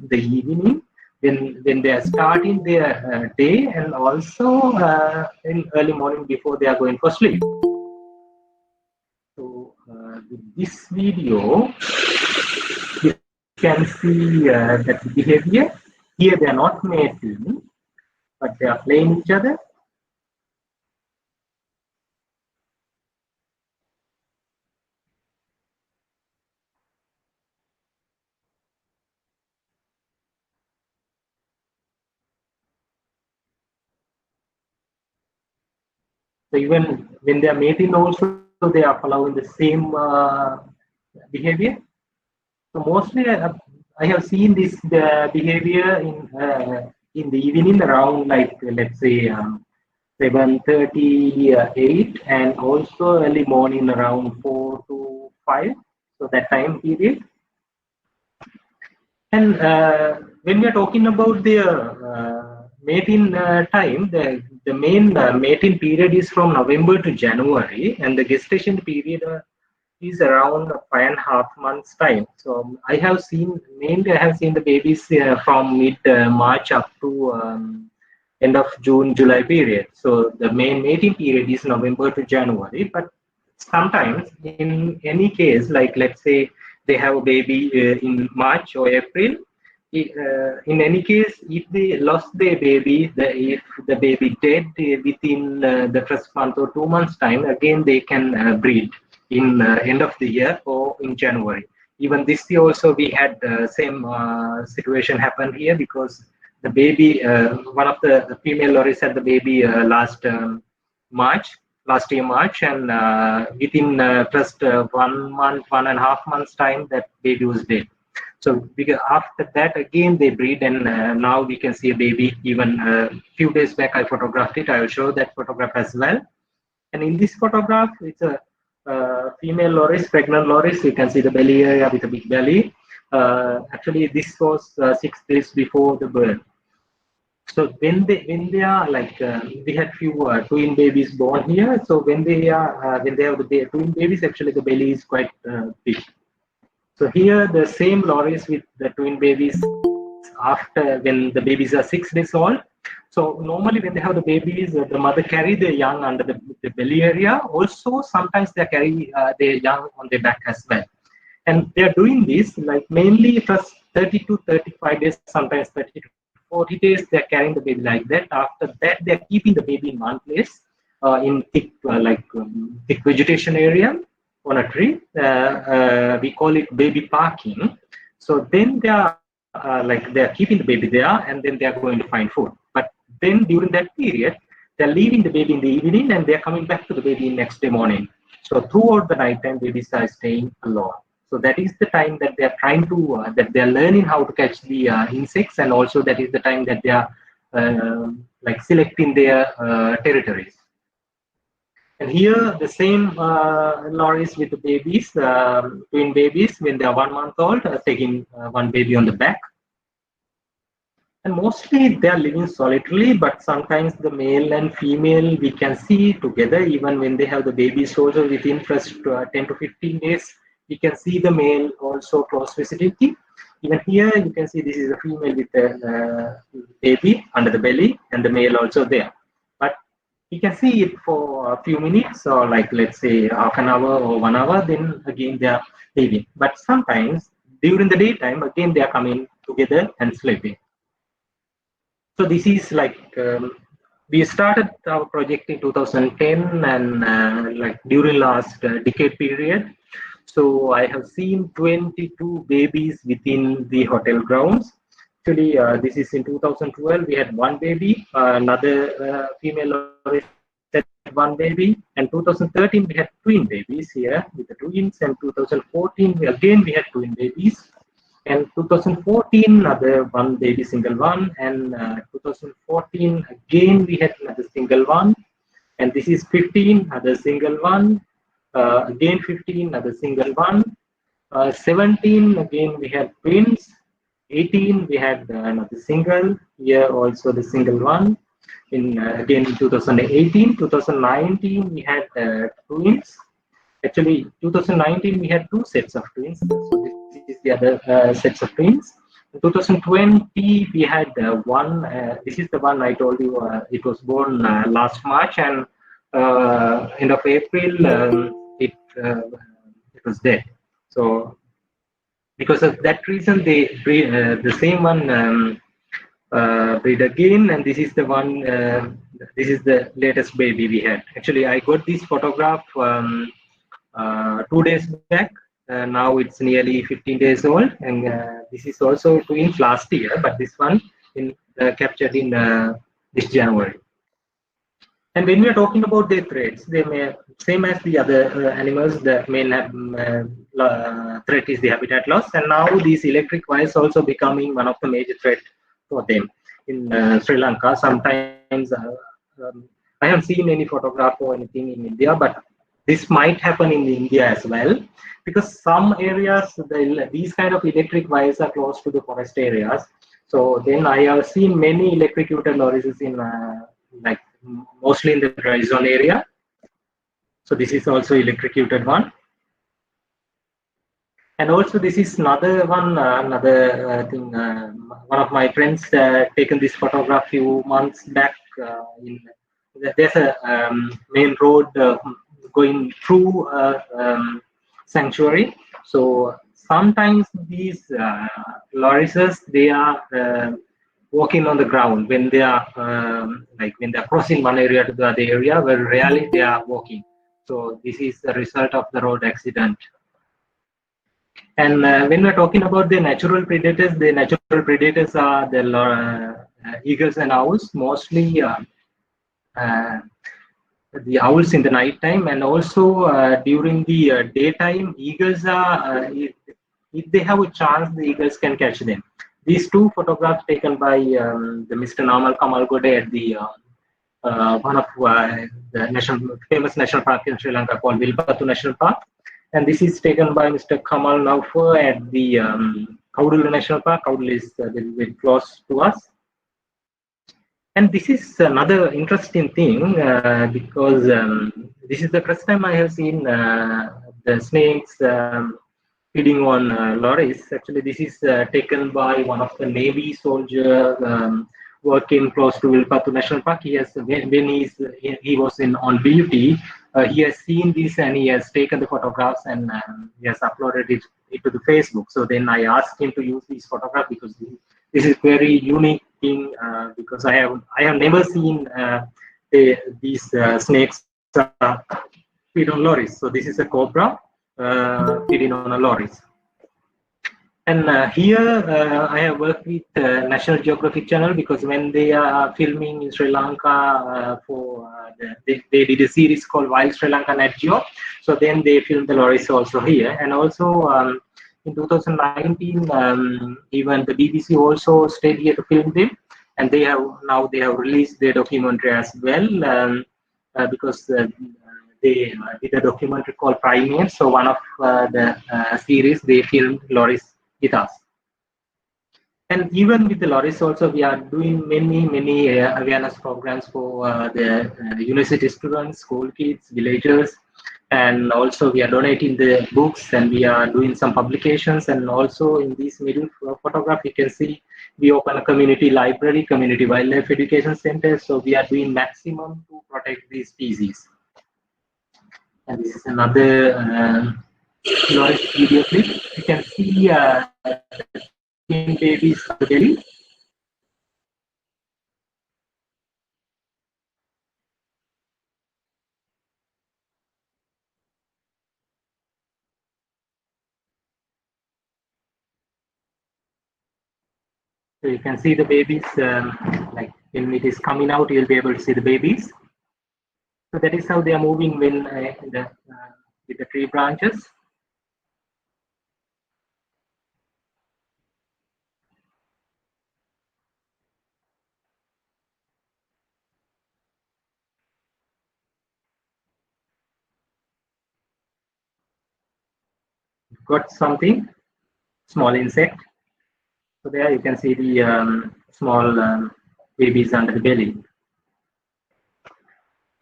the evening when they are starting their day, and also in early morning before they are going for sleep. So with this video, you can see that behavior. Here they are not mating, but they are playing each other. So even when they are mating also, they are following the same behavior. So mostly I have seen this behavior in the evening around, like, let's say 7:38, and also early morning around 4 to 5. So that time period. And when we are talking about the mating time, the main mating period is from November to January, and the gestation period is around 5.5 months time. So I have seen, mainly I have seen the babies from mid March up to end of June, July period. So the main mating period is November to January, but sometimes in any case, like let's say they have a baby in March or April, in any case, if they lost their baby, if the baby dead within the first month or 2 months time, again they can breed in end of the year or in January. Even this year also we had the same situation happen here, because the baby, one of the female loris had the baby last year March, and within just 1 month, 1.5 months time, that baby was dead. So because after that again they breed, and now we can see a baby. Even a few days back I photographed it. I will show that photograph as well. And in this photograph, it's a female loris, pregnant loris. You can see the belly area with a big belly. Actually, this was 6 days before the birth. So when they are like, we had few twin babies born here. So when they have the twin babies, actually the belly is quite big. So here the same loris with the twin babies after, when the babies are 6 days old. So normally when they have the babies, the mother carry the young under the belly area. Also sometimes they carry their young on their back as well. And they are doing this like mainly first 30 to 35 days, sometimes 30 to 40 days, they're carrying the baby like that. After that, they're keeping the baby in one place in thick, thick vegetation area on a tree. We call it baby parking. So then they are they're keeping the baby there, and then they're going to find food. But then during that period, they're leaving the baby in the evening, and they're coming back to the baby next day morning. So throughout the night time, babies are staying alone. So that is the time that they are trying to, that they are learning how to catch the insects, and also that is the time that they are selecting their territories. And here the same loris with the babies, twin babies, when they are 1 month old, taking one baby on the back. And mostly they are living solitarily, but sometimes the male and female we can see together, even when they have the babies also within first 10 to 15 days. You can see the male also close vicinity. Even here you can see this is a female with a baby under the belly, and the male also there. But you can see it for a few minutes, or like let's say half an hour or 1 hour, then again they are leaving. But sometimes during the daytime, again they are coming together and sleeping. So this is like, we started our project in 2010, and like during last decade period. So I have seen 22 babies within the hotel grounds. Actually, this is in 2012. We had one baby, another female had one baby, and 2013 we had twin babies here with the twins, and 2014 again we had twin babies, and 2014 another one baby, single one, and 2014 again we had another single one, and this is 15, another single one. Again 15, another single one. 17 again we had twins. 18 we had another single. Here also the single one. In again in 2018, 2019 we had twins. Actually 2019 we had 2 sets of twins. So this is the other sets of twins. In 2020 we had one. This is the one I told you. It was born last March, and end of April it was dead. So because of that reason, they breed the same one breed again, and this is the one. This is the latest baby we had. Actually, I got this photograph 2 days back. Now it's nearly 15 days old, and this is also twins last year, but this one captured in this January. And when we are talking about their threats, they may, same as the other animals, the main threat is the habitat loss. And now these electric wires also becoming one of the major threat for them in Sri Lanka. Sometimes I haven't seen any photograph or anything in India, but this might happen in India as well, because some areas, these kind of electric wires are close to the forest areas. So then I have seen many electrocuted lorries in like mostly in the dry zone area. So this is also electrocuted one. And also this is another one, another thing. One of my friends taken this photograph few months back. There's a main road going through sanctuary. So sometimes these lorries, they are walking on the ground when they are like when they are crossing one area to the other area, where rarely they are walking. So this is the result of the road accident. And when we're talking about the natural predators are the eagles and owls, mostly the owls in the night time, and also during the daytime, eagles are, if they have a chance, the eagles can catch them. These two photographs taken by the Mr. Namal Kamal Gode at the one of the famous national park in Sri Lanka called Vilpattu National Park. And this is taken by Mr. Kamal Naufur at the Kaudul National Park. Kaudul is very close to us. And this is another interesting thing because this is the first time I have seen the snakes feeding on lorries. Actually, this is taken by one of the Navy soldier working close to Vilpattu National Park. He has, when he was on duty, he has seen this and he has taken the photographs and he has uploaded it to the Facebook. So then I asked him to use these photographs because this is very unique thing because I have never seen these snakes feed on lorries. So this is a cobra feeding on a lorries. And here I have worked with National Geographic Channel because when they are filming in Sri Lanka they did a series called Wild Sri Lanka Nat Geo. So then they filmed the lorries also here. And also in 2019, even the BBC also stayed here to film them. And they have released their documentary as well because they did a documentary called Primates. So one of the series they filmed lorries with us. And even with the lorries also, we are doing many awareness programs for the university students, school kids, villagers, and also we are donating the books and we are doing some publications. And also in this middle photograph, you can see we open a community library, community wildlife education center. So we are doing maximum to protect these species. And this is another lorries video clip. You can see babies on the belly. So you can see the babies, like when it is coming out, you'll be able to see the babies. So that is how they are moving when with the tree branches. Got something, small insect. So there you can see the small babies under the belly.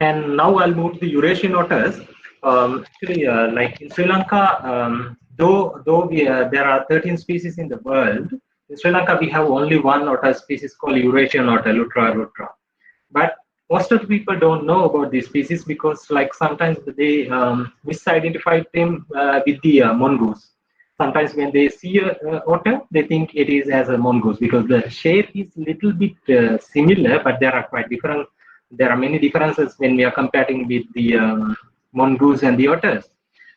And now I'll move to the Eurasian otters. Actually, like in Sri Lanka, though there are 13 species in the world, in Sri Lanka we have only one otter species called Eurasian otter, Lutra lutra. But most of the people don't know about these species because, like, sometimes they misidentify them with the mongoose. Sometimes when they see a otter, they think it is as a mongoose because the shape is little bit similar, but there are quite different. There are many differences when we are comparing with the mongoose and the otters.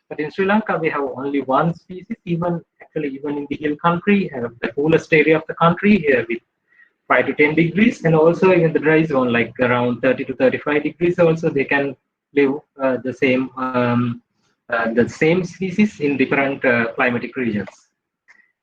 But in Sri Lanka, we have only one species. Even in the hill country, the coolest area of the country, with 5 to 10 degrees, and also in the dry zone, like around 30 to 35 degrees. Also, they can live the same species in different climatic regions.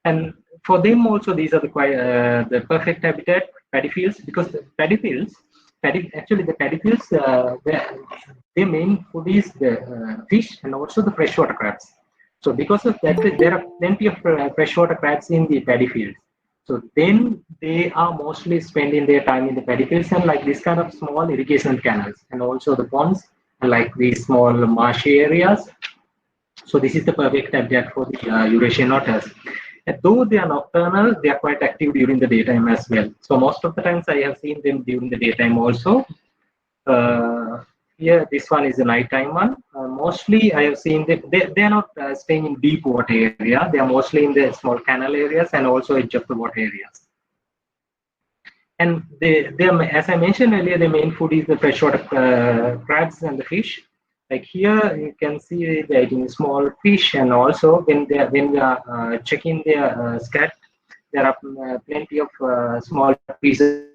And for them also, these are the perfect habitat, paddy fields, because the paddy fields, actually the paddy fields, their main food is the fish and also the freshwater crabs. So because of that, there are plenty of freshwater crabs in the paddy fields. So then they are mostly spending their time in the paddy fields and like this kind of small irrigation canals, and also the ponds, and like these small marshy areas. So this is the perfect habitat for the Eurasian otters. And though they are nocturnal, they are quite active during the daytime as well. So most of the times I have seen them during the daytime also. Here, this one is the nighttime one. Mostly I have seen that they are not staying in deep water area. They are mostly in the small canal areas and also edge of the water areas. And as I mentioned earlier, the main food is the freshwater crabs and the fish. Like here, you can see they're eating small fish, and also when we are checking their scat, there are plenty of small pieces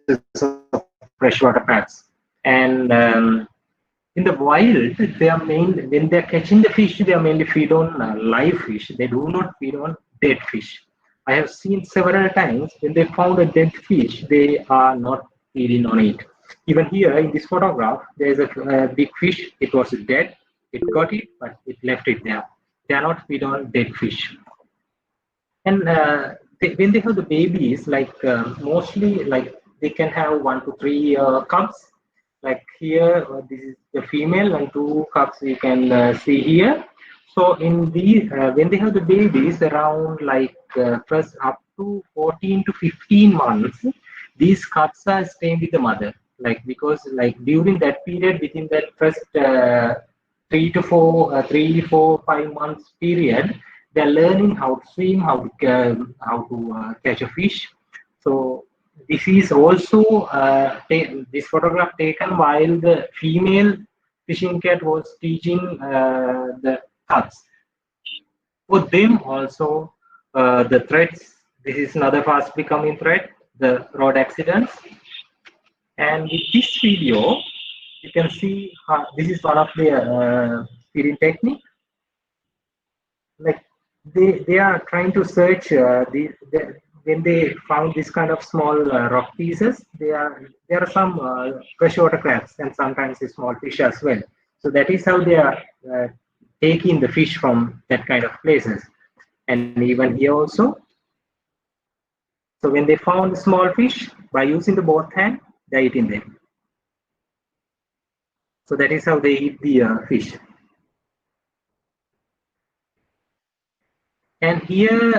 of freshwater crabs. And in the wild, when they are catching the fish, they are mainly feed on live fish. They do not feed on dead fish. I have seen several times when they found a dead fish, they are not feeding on it. Even here in this photograph, there is a big fish. It was dead. It got it, but it left it there. They are not feed on dead fish. And when they have the babies, like mostly like they can have 1 to 3 cubs. Like here, this is the female, and 2 cubs you can see here. So in these, when they have the babies, around like first up to 14 to 15 months, these cubs are staying with the mother. Like because like during that period, within that first 3 to 4, 5 months period, they're learning how to swim, how to catch a fish. So this is also this photograph taken while the female fishing cat was teaching the cubs. For them also, the threats. This is another fast becoming threat: the road accidents. And with this video, you can see this is one of the feeding technique. Like they are trying to search when they found this kind of small rock pieces. There are some freshwater crabs and sometimes a small fish as well. So that is how they are taking the fish from that kind of places. And even here also. So when they found small fish, by using the both hand, they're eating them. So that is how they eat the fish. And here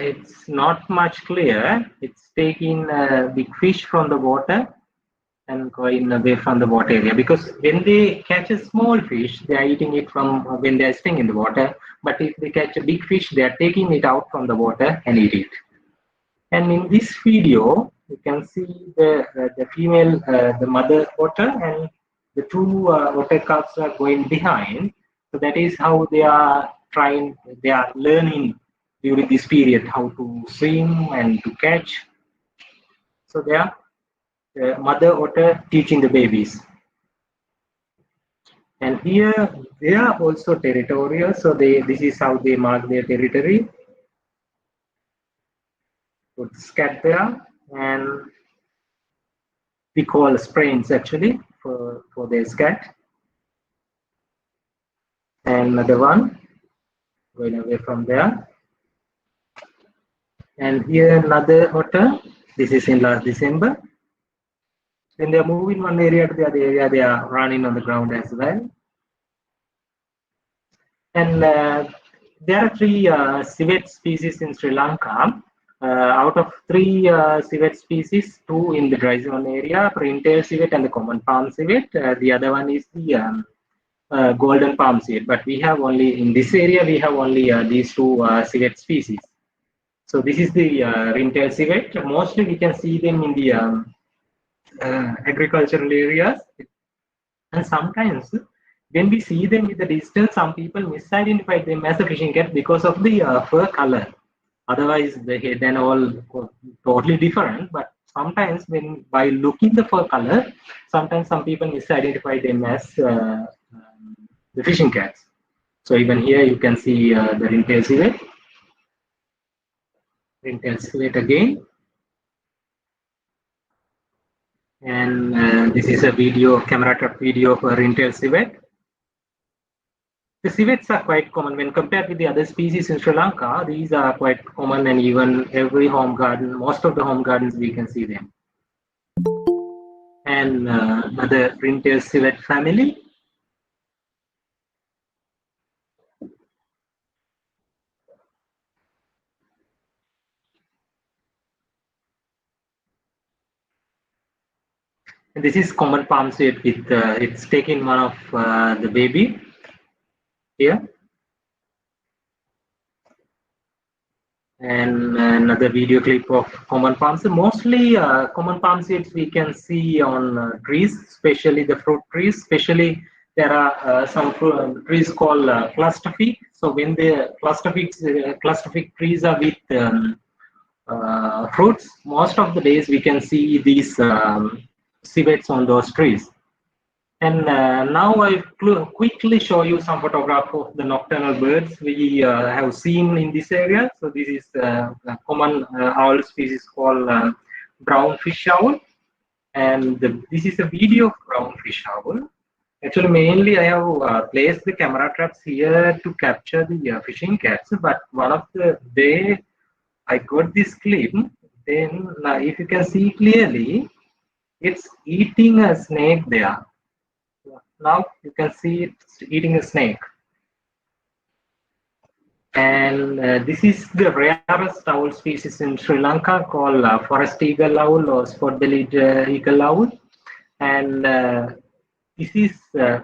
it's not much clear. It's taking big fish from the water and going away from the water area, because when they catch a small fish, they are eating it from when they are staying in the water. But if they catch a big fish, they are taking it out from the water and eat it. And in this video, you can see the female, the mother otter, and the 2 otter cubs are going behind. So that is how they are learning during this period how to swim and to catch. So they are the mother otter teaching the babies. And here they are also territorial. So this is how they mark their territory. Put scat there, and we call sprains actually for their scat. And another one going away from there. And here another otter. This is in last December. When they are moving one area to the other area, they are running on the ground as well. And there are 3 civet species in Sri Lanka. Out of 3 civet species, 2 in the dry zone area, ring-tailed civet and the common palm civet. The other one is the golden palm civet. But we have only, in this area, we have only these 2 civet species. So this is the ring-tailed civet. Mostly we can see them in the agricultural areas. And sometimes when we see them with the distance, some people misidentify them as a fishing cat because of the fur color. Otherwise, the head and all totally different. But sometimes when by looking the fur color, sometimes some people misidentify them as the fishing cats. So even here you can see the ringtail civet. Ringtail civet again. And this is a video, camera trap video of a ringtail civet. The civets are quite common when compared with the other species in Sri Lanka. These are quite common, and even every home garden, most of the home gardens, we can see them. And another ringtail civet family. And this is common palm civet with it's taking one of the baby here. And another video clip of common palm civet. Mostly common palm civets we can see on trees, especially the fruit trees. Especially there are some trees called clusterfic. So when the clusterfic trees are with fruits, most of the days we can see these civets on those trees. And now I'll quickly show you some photographs of the nocturnal birds we have seen in this area. So this is a common owl species called brown fish owl. And this is a video of brown fish owl. Actually, mainly I have placed the camera traps here to capture the fishing cats. But one of the day I got this clip, then if you can see clearly, it's eating a snake there. Now you can see it's eating a snake. And this is the rarest owl species in Sri Lanka called forest eagle owl or spot-bellied eagle owl. And this is,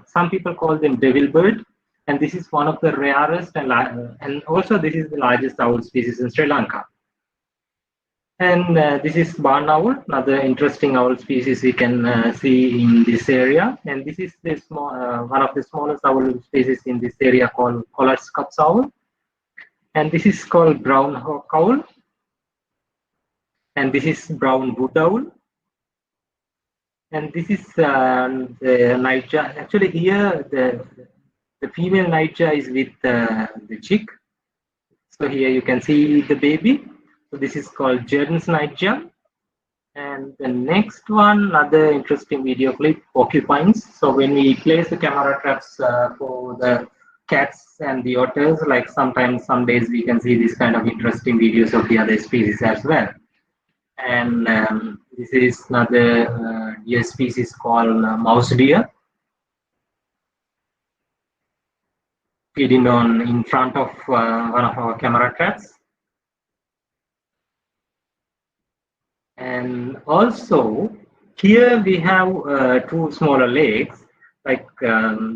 some people call them devil bird. And this is one of the rarest and also this is the largest owl species in Sri Lanka. And this is barn owl, another interesting owl species we can see in this area. And this is the small, one of the smallest owl species in this area called Collard's Cups owl. And this is called brown hawk owl. And this is brown wood owl. And this is the nightjar. Actually, here the female nightjar is with the chick. So here you can see the baby. So this is called Jordan's nightjar. And the next one, another interesting video clip, porcupines. So when we place the camera traps for the cats and the otters, like sometimes, some days we can see this kind of interesting videos of the other species as well. And this is another deer species called mouse deer, feeding on in front of one of our camera traps. And also here we have two smaller lakes. Like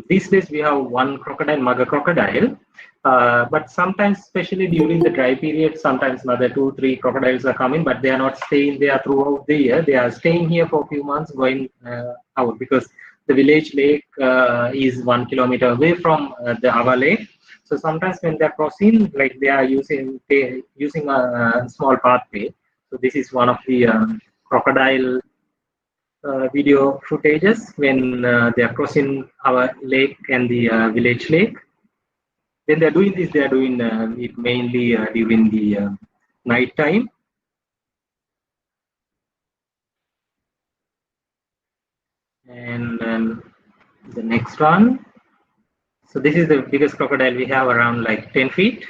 these days we have one crocodile, Mugger crocodile, but sometimes, especially during the dry period, sometimes another 2-3 crocodiles are coming, but they are not staying there throughout the year. They are staying here for a few months, going out, because the village lake is 1 kilometer away from our lake. So sometimes when they are crossing, like they are using a small pathway. So this is one of the crocodile video footages when they are crossing our lake and the village lake. When they are doing this, they are doing it mainly during the night time. And the next one. So this is the biggest crocodile we have, around like 10 feet.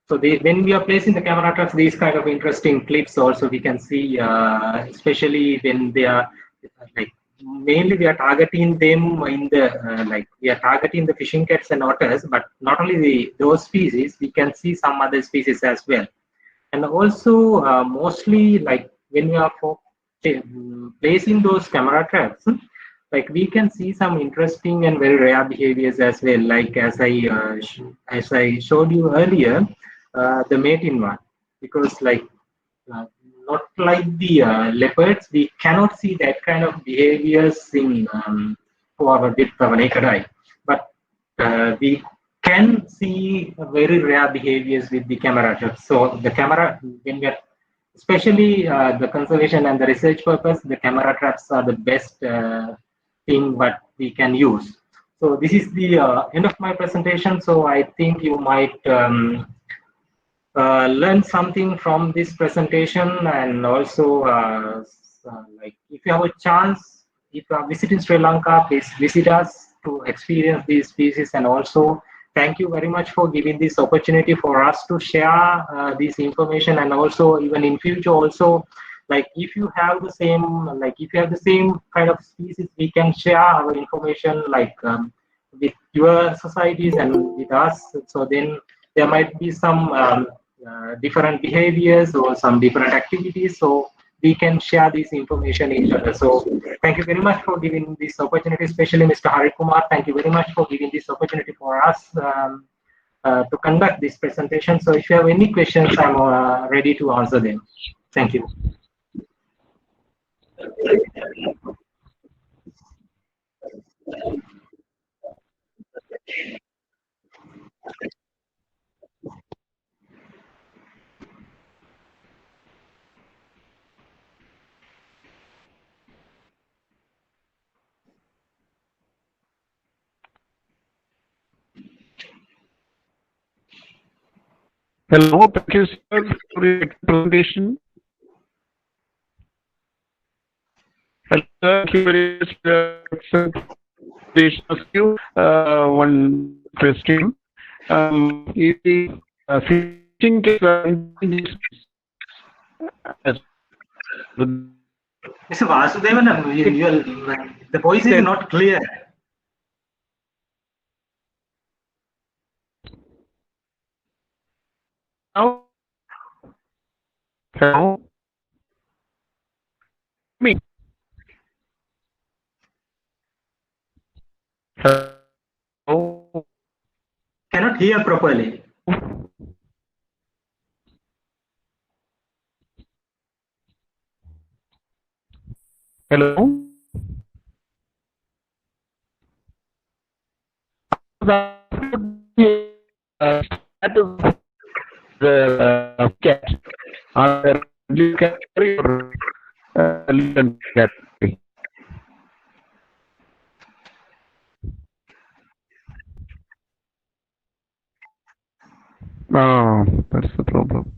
So when we are placing the camera traps, these kind of interesting clips also we can see, especially when they are like, mainly we are targeting them in the we are targeting the fishing cats and otters, but not only those species, we can see some other species as well. And also mostly like when we are placing those camera traps, like we can see some interesting and very rare behaviors as well. Like as I showed you earlier, the mating one, because like not like the leopards, we cannot see that kind of behaviors in with our naked eye, but we can see very rare behaviors with the camera traps. So the camera, when we are especially the conservation and the research purpose, the camera traps are the best thing what we can use. So this is the end of my presentation. So I think you might learn something from this presentation, and also like if you have a chance, if you are visiting Sri Lanka, please visit us to experience these species. And also thank you very much for giving this opportunity for us to share this information. And also even in future also, like if you have the same kind of species, we can share our information like with your societies and with us. So then there might be some different behaviors or some different activities, so we can share this information each other. So thank you very much for giving this opportunity, especially Mr. Hari Kumar. Thank you very much for giving this opportunity for us to conduct this presentation. So if you have any questions, I'm ready to answer them. Thank you. Hello, thank you, sir, for your presentation. Hello, thank you very much for the presentation. Ask you one question. Is the fishing case Mr. Vasudevan, the voice is not clear. now? Hello? Me. Hello? Cannot hear properly. Hello? The cat. You can carry your little cat. Oh, that's the problem.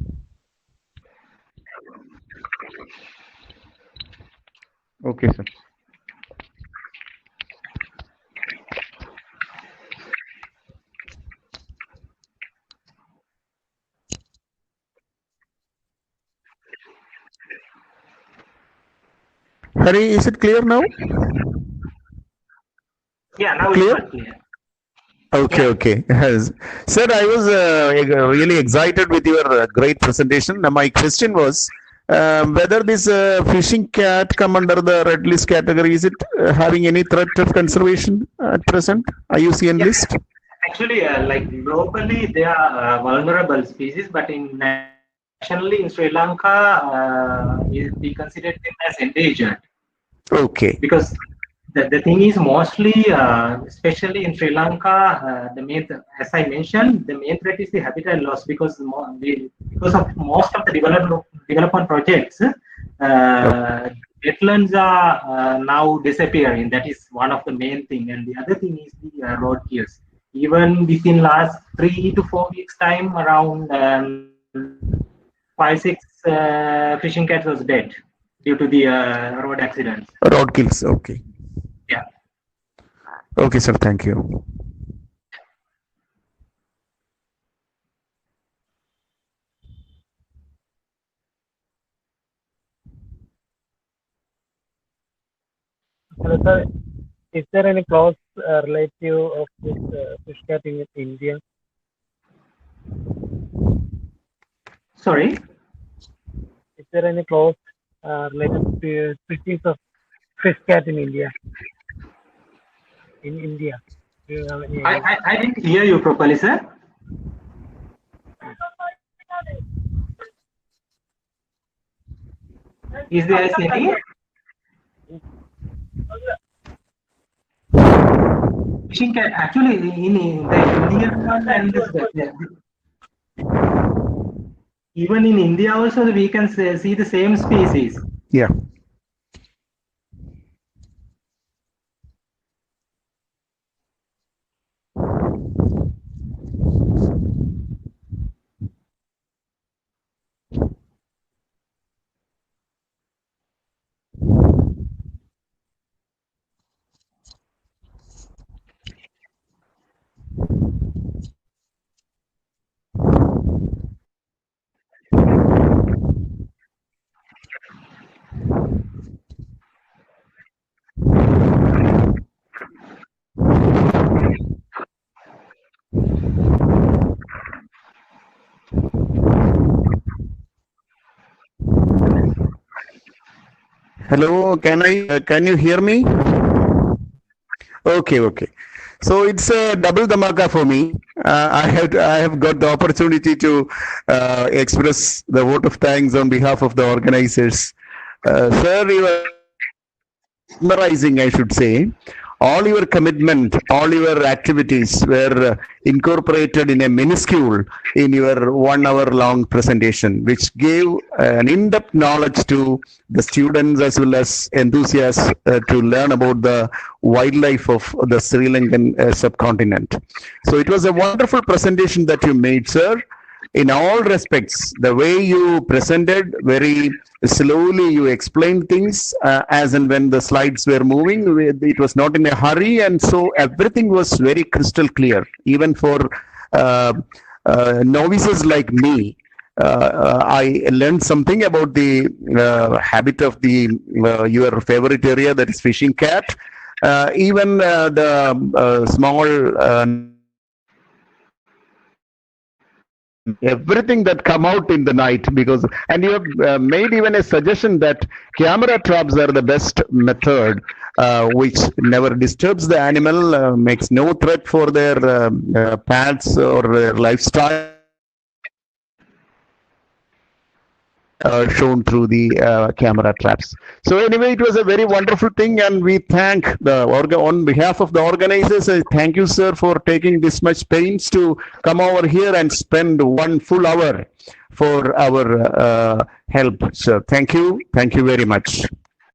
Okay, sir. Hari, is it clear now? Yeah, now Clear? it's not clear. Okay, okay. Yes. Sir, I was really excited with your great presentation. Now, my question was whether this fishing cat come under the red list category. Is it having any threat of conservation at present? IUCN Yeah. list? Actually, like globally, they are vulnerable species, but nationally in Sri Lanka, we consider them as endangered. Okay. Because the thing is mostly, especially in Sri Lanka, the main, as I mentioned, the main threat is the habitat loss, because because of most of the development projects, wetlands are now disappearing. That is one of the main thing, and the other thing is the roadkills. Even within last 3 to 4 weeks time, around 5-6 fishing cats was dead due to the road accidents. Road kills. Okay. Yeah. Okay, sir. Thank you. Hello, sir. Is there any close relative of this fish cat in India? Sorry? Is there any close related species of fish cat in India? In India, do you have any? I didn't hear you properly, sir. Is there any fishing cat? Actually, in the Indian one and even in India also we can see the same species. Yeah. Hello, can you hear me? Okay, okay. So it's a double dhamaka for me. I have got the opportunity to express the vote of thanks on behalf of the organizers. Sir, you are summarizing, I should say. All your commitment, all your activities were incorporated in a minuscule in your 1 hour long presentation, which gave an in-depth knowledge to the students as well as enthusiasts to learn about the wildlife of the Sri Lankan subcontinent. So it was a wonderful presentation that you made, sir. In all respects, the way you presented, very slowly you explained things as and when the slides were moving. It was not in a hurry, and so everything was very crystal clear, even for novices like me. I learned something about the habit of the your favorite area, that is fishing cat. Even the small everything that come out in the night, because and you have made even a suggestion that camera traps are the best method, which never disturbs the animal, makes no threat for their pets or their lifestyle. Shown through the camera traps. So anyway, it was a very wonderful thing, and we thank on behalf of the organizers. Thank you, sir, for taking this much pains to come over here and spend 1 full hour for our help, sir. Thank you very much.